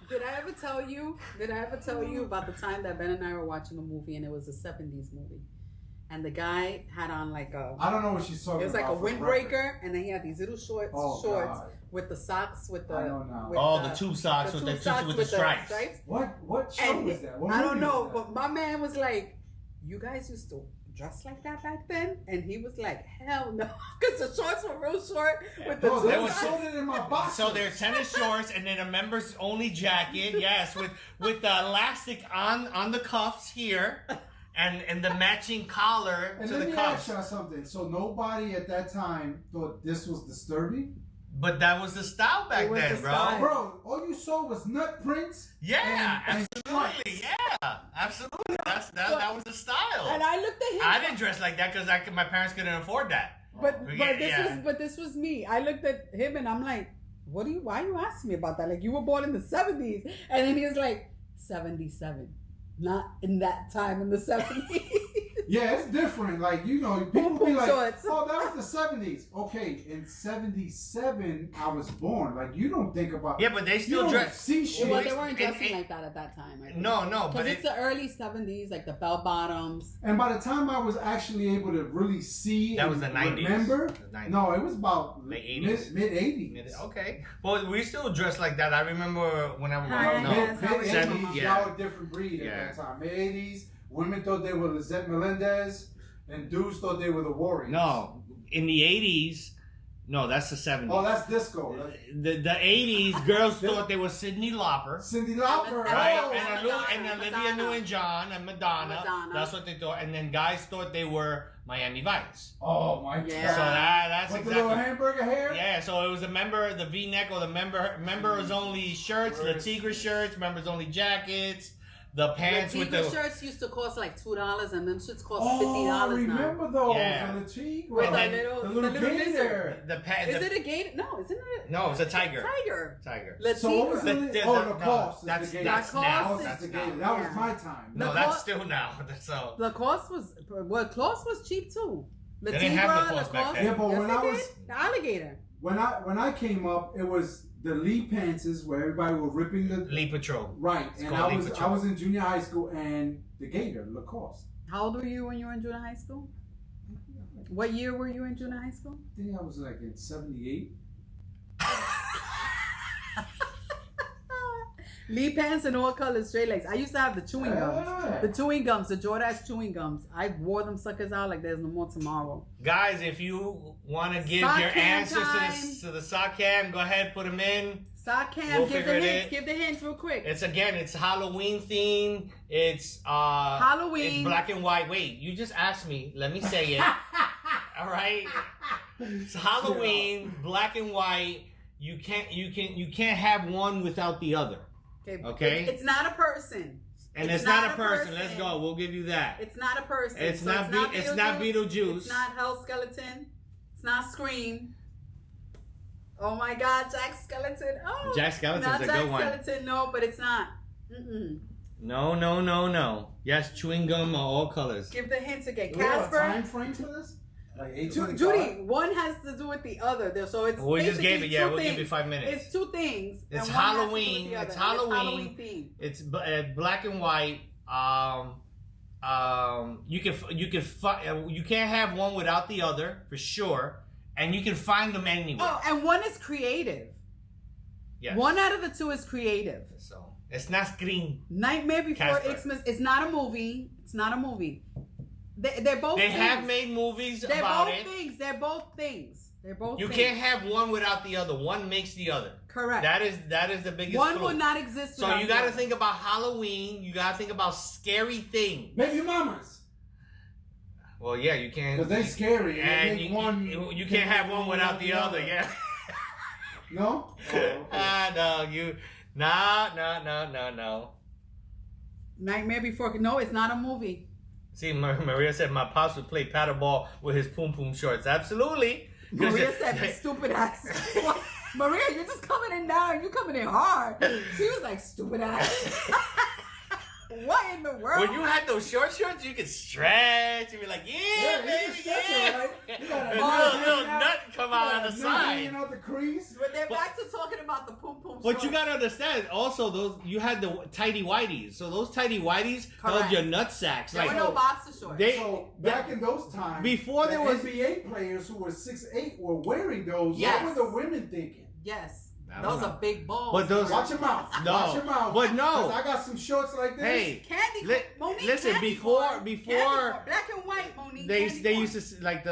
Did I ever tell you? About the time that Ben and I were watching a movie and it was a 70s movie, and the guy had on like a I don't know what she's talking it was like a about. for the record. windbreaker, and then he had these little shorts Oh, God. with the socks with the I know now. with Oh, the tube socks with tube the socks with the stripes. What show And was that? What I don't movie know, was but that? my man was like, "You guys used to dress like that back then?" And he was like, "Hell no," because the shorts were real short with the No, tube they That was was- socks. sold it in my box. So they're tennis shorts and then a members only jacket, yes, with the elastic on the cuffs here, and the matching collar And to let the me ask cuffs. y'all something. So nobody at that time thought this was disturbing? But that was the style back It was then, the bro. style. Bro, all you saw was nut prints. Yeah, and absolutely. Yeah, absolutely. That was the style. And I looked at him. I didn't dress like that because my parents couldn't afford that. But Yeah. this was me. I looked at him and I'm like, why are you asking me about that? Like, you were born in the 70s. And then he was like, 77. Not in that time in the 70s. Yeah, it's different. Like, you know, people be Boom like, shorts. oh, that was the 70s. Okay, in 77, I was born. Like, you don't think about Yeah, but they you still don't dress. see shit. Well, they weren't And- dressing like that at that time. I think. No, Because but it's the early 70s, like the bell bottoms. And by the time I was actually able to really see That and was the 90s. remember, The 90s. no, it was about Late 80s. mid 80s. Okay. Well, we still dress like that. I remember when I was Hi, no. yes. Mid how we 80s, doing? Yeah. y'all a different breed Yeah. at that time. Mid 80s, women thought they were Lizette Melendez, and dudes thought they were the Warriors. No, in the 80s, no, that's the 70s. Oh, that's disco. The 80s, girls thought they were Cyndi Lauper. Cindy Lauper. Right, Oh, and Madonna, Olivia Madonna. Newton-John and Madonna. Madonna. That's what they thought. And then guys thought they were Miami Vice. Oh my Yeah. god. So that's With the exactly. little hamburger hair? Yeah, so it was the V-neck or the members only shirts, the Tigra shirts, members only jackets, the pants the with Tigra the shirts used to cost like $2, and them shirts cost Oh, $50 I now. remember those. Yeah. The Tigre. With And the then little gator. lizard. the Is it a gator? No, isn't it? no, it's a tiger. Tiger. Tiger. The So what was Tigra. the, The- oh, the- Lacoste is that's- the gator. that's Lacoste now. is That's That's the now. gator. That was Yeah. my time. No, Lacoste- that's still now. So Lacoste was cheap too. The They didn't have Tigra, Lacoste back then. Yeah, but yes, when they I did. was the alligator. when I came up, it was the Lee pantses where everybody was ripping the Lee Patrol. right, It's and called Lee I Patrol. was in junior high school, and the gator Lacoste. How old were you when you were in junior high school? What year were you in junior high school? I think I was like in '78. Lee pants in all colors, straight legs. I used to have the chewing gums. Yeah. The chewing gums, the Jordache chewing gums. I wore them suckers out like there's no more tomorrow. Guys, if you want to give Sock your cam answers time. to the sock cam, go ahead, put them in. Sock cam, We'll give the figure it hints. out. Give the hints real quick. It's Halloween theme. It's Halloween. It's black and white. Wait, you just asked me. Let me say it. All right. It's Halloween, black and white. You can't have one without the other. Okay. It's not a person. And It's it's not not a a person. person. Let's go. We'll give you that. It's not a person. It's So not it's not Beetlejuice. It's not Hell Skeleton. It's not Scream. Oh my God, Jack Skeleton. Oh, Jack Skeleton's not a Jack good one. Skeleton. No, but it's not. Mm-mm. No. Yes, chewing gum of all colors. Give the hint again. Do we have a Casper. time frame for this? Like 8:25? Judy, one has to do with the other. So it's We just gave it. basically Yeah, two we'll give things. you 5 minutes. It's two things. and It's one has to do with Halloween. the other, It's and Halloween. themed. It's black and white. You can't have one without the other for sure, and you can find them anywhere. Oh, and one is creative. Yes. One out of the two is creative. So it's not Scream. Nightmare Before Casper. Xmas. It's not a movie. It's not a movie. They're both. They things. have made movies They're about both it. things. They're both things. They're both. You things. can't have one without the other. One makes the other. Correct. That is the biggest. One clue. will not exist. So without you the got to other. think about Halloween. You got to think about scary things. Baby mamas. Well, yeah, you can't. Because they scary. And they you, make one. you can't have one without the other. Yeah. No? Oh, okay. No, you. No. Nightmare Before. No, it's not a movie. See, Maria said my pops would play paddleball with his poom poom shorts. Absolutely. 'Cause Maria it- said, "Stupid ass." What? Maria, you're just coming in now. You coming in hard. She was like, "Stupid ass." What in the world? When you had those shorts, you could stretch and be like, Yeah, yeah, you baby, can stretch yeah. it, right? You got a And nut little hanging out. nut come out on the Hanging side. out the crease. But they're back to talking about the poom poom. But you gotta understand, also those you had the tighty whities. So those tighty whities held Correct. your nut sacks. There Like were no boxer shorts. they So back in those times, Before there was- NBA players who were 6'8" were wearing those. Yes. What were the women thinking? Yes, I don't those know. are big balls. But those- Watch your mouth. No. Watch your mouth. But no. 'Cause I got some shorts like this. hey, candy. Monique, listen, candy before corn. Candy before corn. Black and white, Monique. they candy they corn. used to like they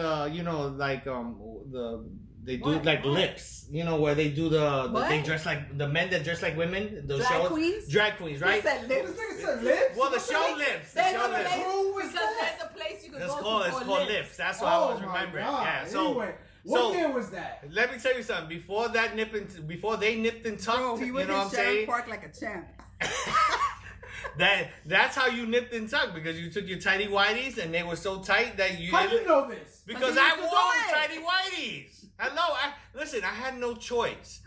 do What? like What? lips, where they do the What? they dress like the men that dress like women. Those Drag shows, queens? drag queens, He right? said This lips. nigga said lips. Well, the What show heck? lips. The There's show a lips. place Who was because that? there's a place you can It's go called to lips. That's what I was my remembering. God. Yeah. So Anyway, what so- year was that? let me tell you something. Before they nipped and tucked, Bro, he you went know in what I'm Sharon saying? Park like a champ. That's how you nipped and tucked, because you took your tighty whities and they were so tight that you How do you know this? because But you I used to wore do it. tighty whities. Hello, listen. I had no choice.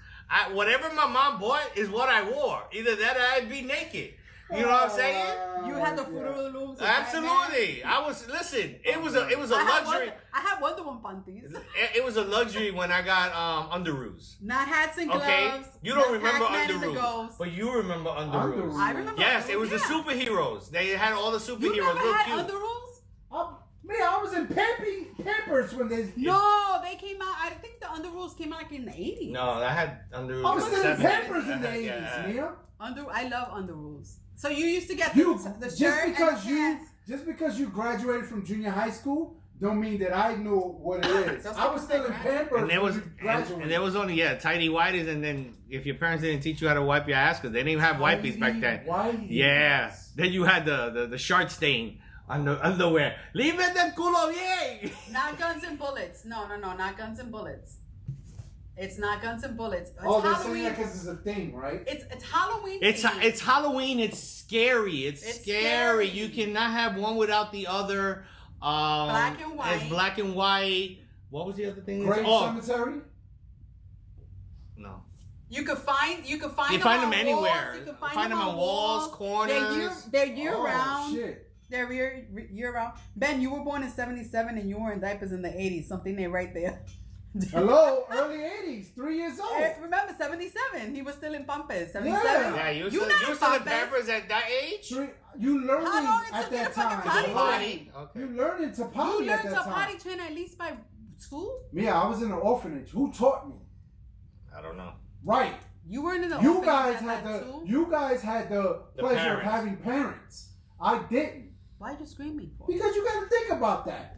Whatever my mom bought is what I wore. Either that or I'd be naked. You know what I'm saying? You had the Fruit of the Looms. and Absolutely. I was listen. It was a luxury. I had Wonder Woman panties. It was a luxury when I got underoos. Not hats and gloves. Okay, you don't not remember Pac-Man and the underoos, Ghost. but you remember underoos. Underoos. I remember. Yes, it was the yeah. superheroes. They had all the superheroes. You never real had cute. underoos? Man, I was in Pampers when they. No, they came out. I think the underoos came out like in the 80s. No, I had underoos. I was in the still in 70s. Pampers in the 80s, Yeah. Mia. I love underoos. So you used to get You the just shirt because and the pants. just because you graduated from junior high school don't mean that I knew what it is. That's I was still in right. Pampers And there was when you graduated. and there was only tidy whities, and then if your parents didn't teach you how to wipe your ass, because they didn't even have wipes back then. Whitey. Yeah. Then you had the shark stain on the underwear. Leave it del culo, yay! Not Guns and Bullets. No, not Guns and Bullets. It's not Guns and Bullets. It's Oh, they're saying Halloween. that because it's a thing, right? It's Halloween. It's themed. Halloween. It's scary. It's scary. scary. You cannot have one without the other. Black and white. It's black and white. What was the other thing? Grave Cemetery. No. You could find You them find on them anywhere. Walls. You could Find them on walls, corners. They're year Oh, round. shit. They're year round. Ben, you were born in '77 and you were in diapers in the '80s. Something they right there. Hello, early 80s, 3 years old. Remember '77? He was still in Pampers. '77. Yeah, you You were not still in Pampers. Pampers at that age. You learning How long it at took you that to fucking time. potty Potty. You Okay. learning to You potty at learned that to time. potty train at least by 2. Mia, I was in an orphanage. Who taught me? I don't know. Right. You weren't in the You orphanage guys at had that the too? you guys had the pleasure of parents. having parents. I didn't. Why are you screaming for? Because you got to think about that.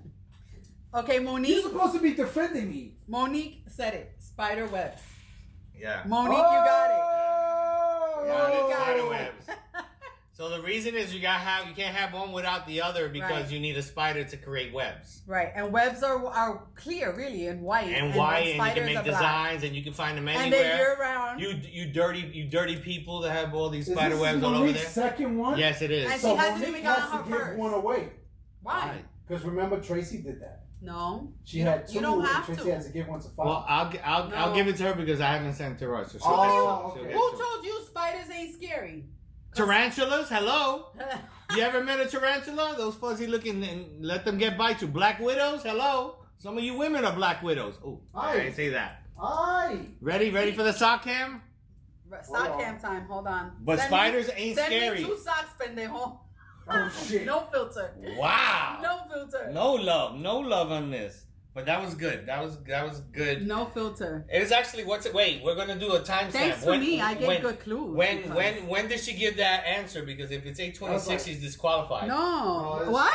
Okay, You're Monique. supposed to be defending me. Monique said it. Spider webs. Yeah. Monique, you got it. Oh! Monique got Spider it. webs. So the reason is you can't have one without the other, because Right. you need a spider to create webs. Right, and webs are clear, really, and white. And white, and you spiders can make are black. designs, and you can find them And they're anywhere. year round. You dirty people that have all these Is spider this webs all over Monique's there. second one? Yes, it is. And So she hasn't Monique even gotten has her to give first. one away. Why? Because remember, Tracy did that. No. She had 2, You don't and have Tracy to. had to give one to Fox. Well, I'll No. give it to her because I haven't sent it to her. So she'll Oh, she'll okay. get Who to it. told you spiders ain't scary? Tarantulas? Hello? You ever met a tarantula? Those fuzzy looking, and let them get bite you. Black widows? Hello? Some of you women are black widows. Oh, I Aye. didn't say that. Aye. Ready for the sock cam? Sock cam time. Hold on. But spiders ain't send scary. me 2 socks, pendejo. Oh, shit. No filter. Wow. No filter. No love on this. But that was good. That was good. No filter. It is actually wait, we're gonna do a timestamp. Thanks for me. I gave good clues. When did she give that answer? Because if it's 8:26, she's disqualified. No. it's- What?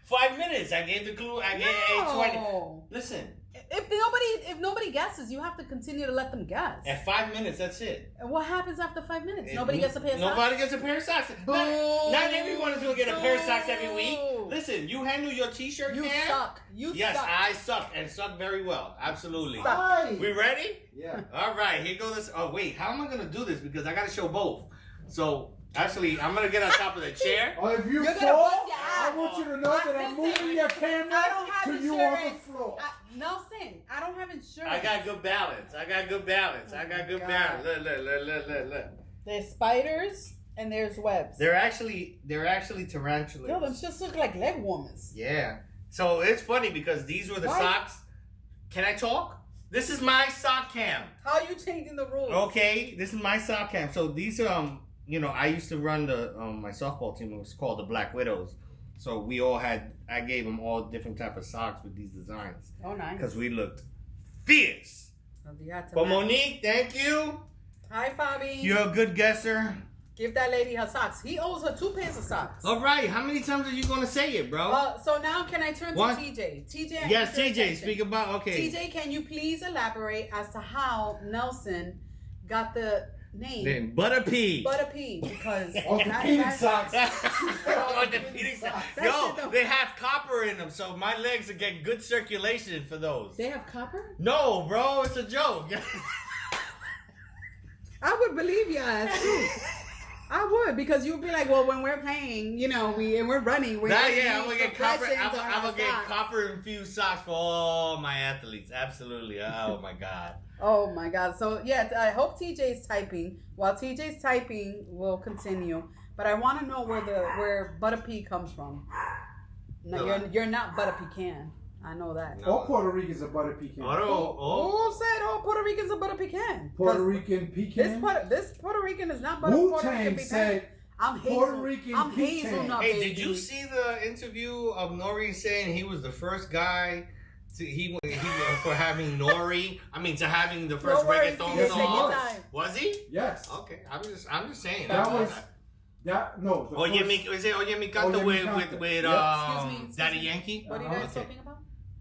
5 minutes. I gave the clue. I gave 8:20. No. Listen, If nobody guesses, you have to continue to let them guess. at 5 minutes, that's it. And what happens after 5 minutes? Nobody gets a pair of socks? Nobody gets a pair of socks. Not everyone is gonna get a pair of socks every week. Boo. Listen, you handle your T-shirt You can. suck. You Yes, suck. I suck and suck very well. Absolutely. Suck. Aye. We ready? Yeah. All right, here goes. Oh wait, how am I gonna do this? Because I gotta show both. So actually, I'm gonna get on top of the chair. Or if you You're gonna fall, bust your ass. I want you to know that I'm Listen, moving your camera I don't have to you on the insurance. floor. Nelson, I don't have insurance. I got good balance. I got good balance. I got good God. balance. Look. There's spiders and there's webs. They're actually tarantulas. Yo, them just look like leg warmers. Yeah. So it's funny because these were the Why? socks. Can I talk? This is my sock cam. How are you changing the rules? Okay, this is my sock cam. So these I used to run my softball team. It was called the Black Widows. So we all I gave them all different type of socks with these designs Oh, nice. because we looked fierce. Oh, you got to But match. Monique, thank you. Hi, Fabi. You're a good guesser. Give that lady her socks. He owes her 2 pairs of socks. All right, how many times are you gonna say it, bro? So now can I turn to What? TJ? TJ. Yes, pay TJ. attention. Speak about TJ, can you please elaborate as to how Nelson got the name Then Butter Pea. Butter Pea? Because Orthopedic socks. Orthopedic socks. That Yo, shit don't- they have copper in them, so my legs will get good circulation for those. They have copper? No, bro, it's a joke. I would believe your ass too. I would, because you'd be like, well, when we're playing, we're running. We're Nah, gonna yeah, I'm need gonna get copper. compressions on I'm our gonna get socks. copper infused socks for all my athletes. Absolutely. Oh my god. Oh my God. So yeah, I hope TJ's typing. While TJ's typing, we'll continue. But I want to know where Butter Pea comes from. No, you're not Butter Pecan. I know that. No. All Puerto Ricans are butter pecan. Who said all Puerto Ricans are Butter Pecan? Puerto Rican pecan. This Puerto Rican is not Puerto Rican Wu-Tang pecan. said I'm hazel. Puerto Rican I'm pecan. hazelnut, Hey, baby. did you see the interview of Nori saying he was the first guy he for having Nori? I mean, to having the first No worries, reggaeton TJ, Yes, take he your song. was. time. Was he? yes. Okay, I'm just saying. That was that. No. The Oye, first- is it Oye Mi Canto Oye Mi with Canto. with Yep. Excuse me. Daddy Yankee? What are you Uh-huh. guys Okay. talking about?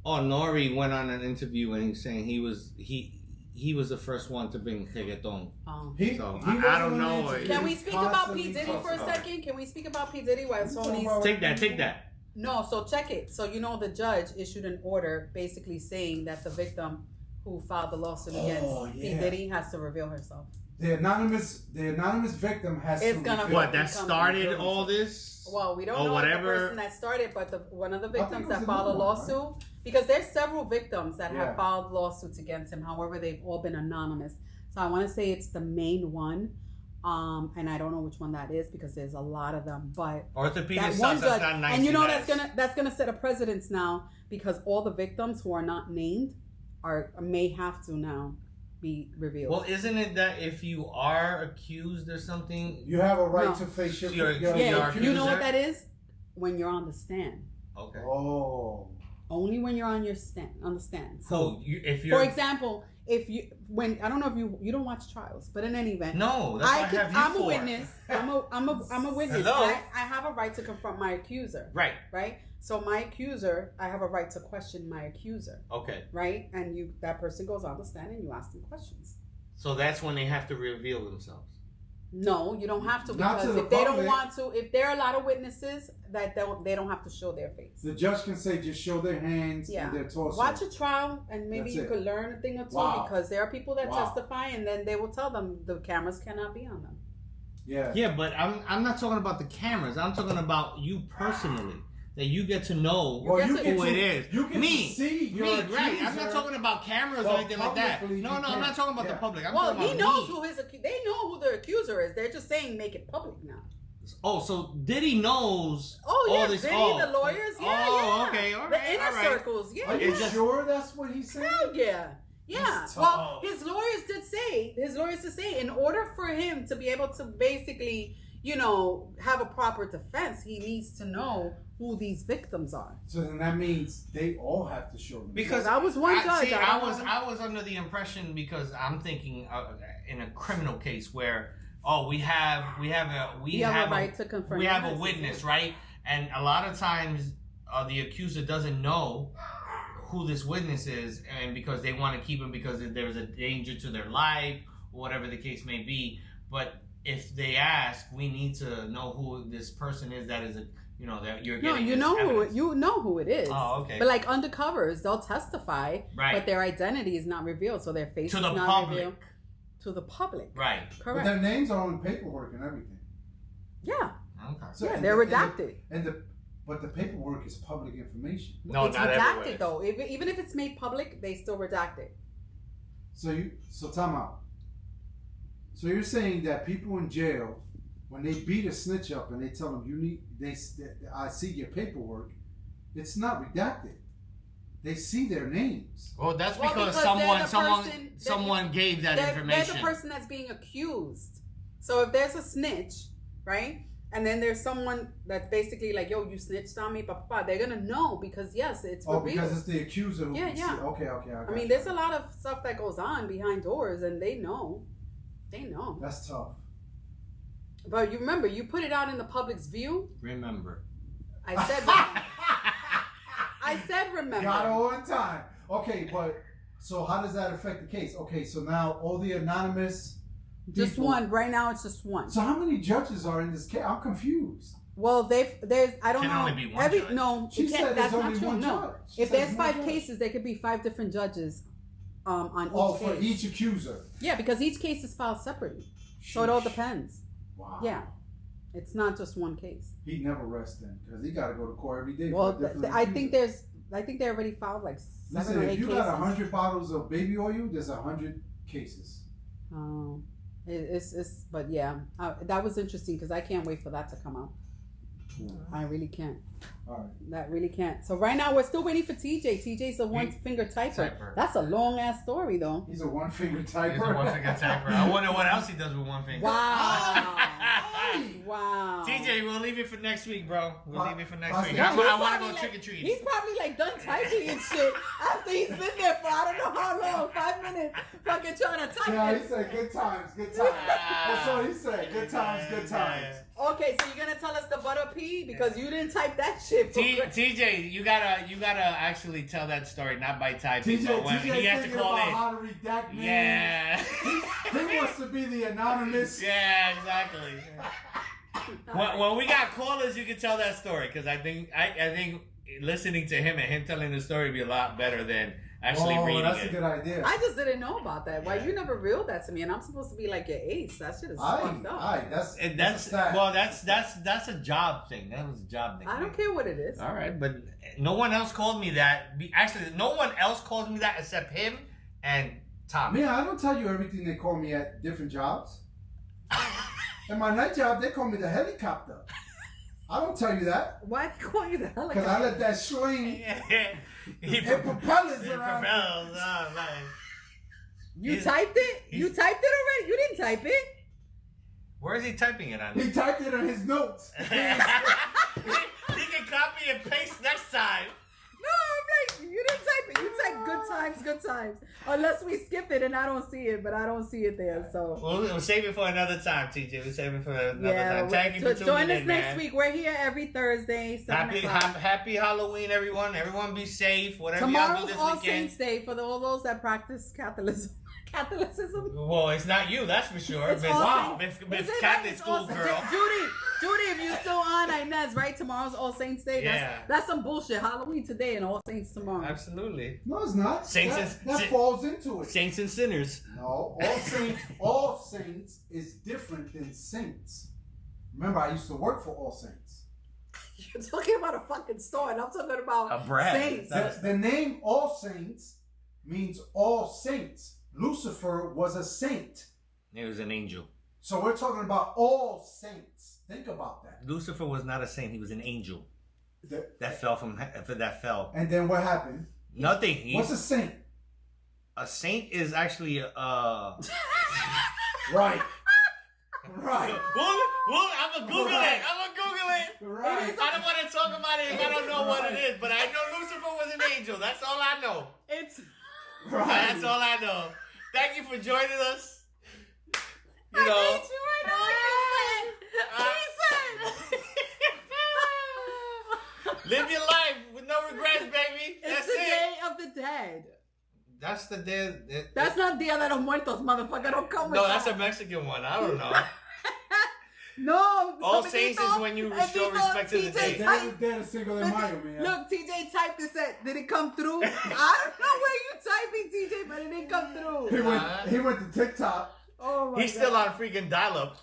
Oh, Nori went on an interview and he's saying he was the first one to bring reggaeton. He, So, he I don't wasn't know. on the Can we interview. speak about Constantly P. Diddy talking for a about it. second? Can we speak about P. Diddy while talking Sony's... about- Take that. No, so check it. So the judge issued an order basically saying that the victim who filed the lawsuit against P. yeah. Diddy has to reveal herself. The anonymous victim has It's to. gonna reveal- What, that Become started influencer. all this? Well, we don't Or know whatever. the person that started, but one of the think victims it was that a filed a new one, lawsuit, because there's several victims that Yeah. have filed lawsuits against him. However, they've all been anonymous. So I want to say it's the main one, and I don't know which one that is because there's a lot of them. But Orthopedic that socks, one that's judge, not nice. and you know you that's guys. gonna set a precedence now because all the victims who are not named may have to now be revealed. Well, isn't it that if you are accused or something? You have a right No. to face your. You're- your yeah, you're you know what accuser? that is? When you're on the stand. Okay. Oh. Only when you're on the stand. So if you're for example, I don't know if you don't watch trials, but in any event, no, that's what I have you I'm for. a witness. I'm a witness. Hello? I have a right to confront my accuser, Right. right? So my accuser, I have a right to question my accuser, Okay. right? And that person goes on the stand and you ask them questions. So that's when they have to reveal themselves. No, you don't have to, Not to because the if they don't public. want to, if there are a lot of witnesses that they don't have to show their face. The judge can say just show their hands Yeah. and their torso. Watch a trial, and maybe That's you it. could learn a thing or two, Wow. because there are people that Wow. testify, and then they will tell them the cameras cannot be on them. Yeah. Yeah, but I'm not talking about the cameras. I'm talking about you personally. That you get to know Well, you get get who to, it is. You get Me. to see your Me, right? I'm accuser. not talking about cameras Well, or anything like that. publicly No, you no, I'm can. not talking about the Yeah. public. I'm Well, talking he about knows me. they know who the accuser is. They're just saying make it public now. Oh, so Diddy knows Oh yeah, all this. Diddy, oh. the lawyers, yeah, Oh, yeah. okay, all The right, inner all right. circles, yeah. Are you It's just- sure that's what he's saying? Hell yeah. Yeah. That's Well, tough. his lawyers did say, in order for him to be able to basically, have a proper defense, he needs to know who these victims are. So then that means they all have to show them. Because That was one judge. I was under the impression, because I'm thinking in a criminal case where we have a right to confirm we have a witnesses, witness, yeah. right? And a lot of times the accuser doesn't know who this witness is, and because they want to keep him because there's a danger to their life or whatever the case may be. But if they ask, we need to know who this person is that is that you're No, getting. you this know evidence. who it is. Oh, okay. But like undercovers, they'll testify, Right. but their identity is not revealed, so their face To is the not public. revealed to the public. Right. But Correct. their names are on paperwork and everything. Yeah, Okay. So yeah, and they're the- and the- redacted. But the paperwork is public information. No, It's not redacted everywhere. though. Even if it's made public, they still redact it. So time out. So you're saying that people in jail, when they beat a snitch up and they tell them I see your paperwork, it's not redacted. They see their names. Well, that's Well, because because they're the person that someone gave that They're information. the person that's being accused. So if there's a snitch, right? And then there's someone that's basically like, yo, you snitched on me, they're gonna know because yes, it's Oh, revealed. because it's the accuser who Yeah, can yeah. see. Okay. I mean, there's a lot of stuff that goes on behind doors, and they know. They know. That's tough. But you remember, you put it out in the public's view. Remember. I said, I said, remember. Got it on time. Okay, but so how does that affect the case? Okay, so now all the anonymous Just people- one. Right now, it's just one. So how many judges are in this case? I'm confused. Well, there's I don't Can know. only be one judge. No, She it can't, said that's there's not only true. one No, judge. She if said there's one 5 judge. cases, there could be 5 different judges on each Oh, case. for each accuser. Yeah, because each case is filed separately, so it all Sheesh. depends. Wow. Yeah, it's not just one case. He'd never rest then because he got to go to court every day. Well, for a different I think accuser. they already filed like 7 Listen, or if 8 you cases. got 100 bottles of baby oil, there's 100 cases. Oh, it's but yeah, that was interesting because I can't wait for that to come out. I really can't. All right. That really can't. So right now we're still waiting for TJ. TJ's a one finger typer. That's a long ass story though. He's a one finger He's typer. a one finger typer. I wonder what else he does with one finger. Wow. Wow. TJ, we'll leave it for next week, bro. We'll leave it for next week. He's I want to probably go like- trick or treating. He's probably like done typing and shit after he's been there for I don't know how long, 5 minutes, fucking trying to type Yeah, it. he said good times, good times. That's all he said. Good times, good times. Okay, so you're gonna tell us the butter pea because you didn't type that shit. For TJ, you gotta actually tell that story, not by typing. TJ, but when TJ's he has to thinking call about in. how to redact names. Yeah. He wants to be the anonymous. Yeah, exactly. When we got callers, you can tell that story because I think listening to him and him telling the story would be a lot better than actually reading that's it. a good idea. I just didn't know about that. Why you never revealed that to me? And I'm supposed to be like your ace. That shit is fucked up. That's And that's a stat. that's a job thing. That was a job thing. I don't care what it is. All right, but no one else called me that. Actually, no one else calls me that except him and Tommy. Man, I don't tell you everything they call me at different jobs. In my night job, they call me the helicopter. I don't tell you that Why they call you the because helicopter? I let that swing he and propellers he around. propels. Oh, nice. You He's- typed it? You he's- typed it already? You didn't type it? Where is he typing it on? He typed it on his notes. he can copy and paste next time. No, I'm like, you didn't type it. You typed good times. Unless we skipped it and I don't see it, but I don't see it there. So We'll save it for another time, TJ. We'll save it for another time. Thank you for tuning join us in, next man. week. We're here every Thursday, 7 o'clock. Happy Halloween, everyone. Everyone be safe. Whatever y'all do Tomorrow's this All weekend. Saints Day for all those that practice Catholicism. Catholicism. Well, it's not you, that's for sure. It's Miss, all Miss, Is Miss it Catholic right? It's school all- girl. Judy, if you're still on, Inez, right? Tomorrow's All Saints Day. Yeah. That's some bullshit. Halloween today and All Saints tomorrow. Absolutely. No, it's not. Saints that and- falls into it. Saints and sinners. No, all saints is different than saints. Remember, I used to work for All Saints. You're talking about a fucking store, and I'm talking about A brand. Saints. The name All Saints means all saints. Lucifer was a saint. He was an angel. So we're talking about all saints. Think about that. Lucifer was not a saint, he was an angel. The- That fell from that fell. and then what happened? Nothing. What's a saint? A saint is actually Right. Right. Well, I'm gonna Google Right. it. I'm gonna Google it. Right. I don't want to talk about it if I don't know what it is, but I know Lucifer was an angel. That's all I know. It's Right. That's all I know. Thank you for joining us. You I know, hate you right now. He said. live your life with no regrets, baby. It's That's the it. Day of the Dead. That's the day. That's not Dia de los Muertos, motherfucker. Don't come with No, that. that's a Mexican one. I don't know. No. All Somebody Saints is thought- when you and show they thought respect to the TJ day. typed- Dead is Cinco de Mayo, man. Look, TJ typed this. Did it come through? I don't know where you typing, TJ, but it didn't come He through. went to TikTok. Oh my He's God. still on freaking dial-up.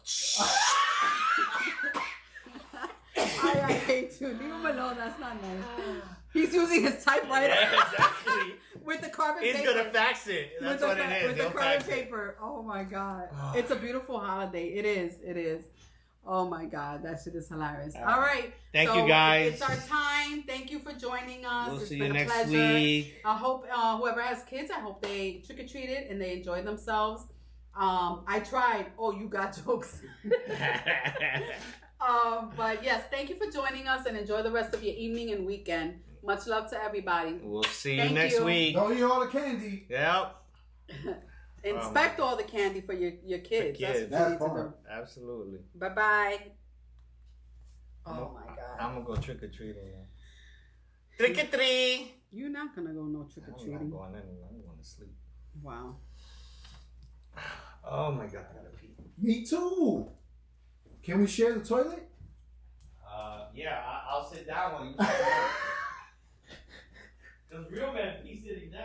I hate you. Leave him alone. That's not nice. He's using his typewriter Yeah, exactly. with the carbon He's paper. gonna fax it. That's with what the, it is. With the He'll carbon fax it. paper. Oh my God. It's a beautiful holiday. It is. It is. Oh my God. That shit is hilarious. All right. Thank So you, guys. It's our time. Thank you for joining us. We'll It's see been you a next pleasure. week. I hope whoever has kids, I hope they trick or treated and they enjoy themselves. I tried. Oh, you got jokes. But yes, thank you for joining us and enjoy the rest of your evening and weekend. Much love to everybody. We'll see you Thank next you. week. Don't eat all the candy. Yep. Inspect all the candy for your kids. For That's kids. what That you need to part. do. Absolutely. Bye bye. Oh my God. I'm gonna go trick or treating. Trick or treat. You're not gonna go no trick or I'm not treating. going anywhere. I'm going to sleep. Wow. Oh my God, I gotta pee. Me too. Can we share the toilet? Yeah, I'll sit down when you. Because real men pee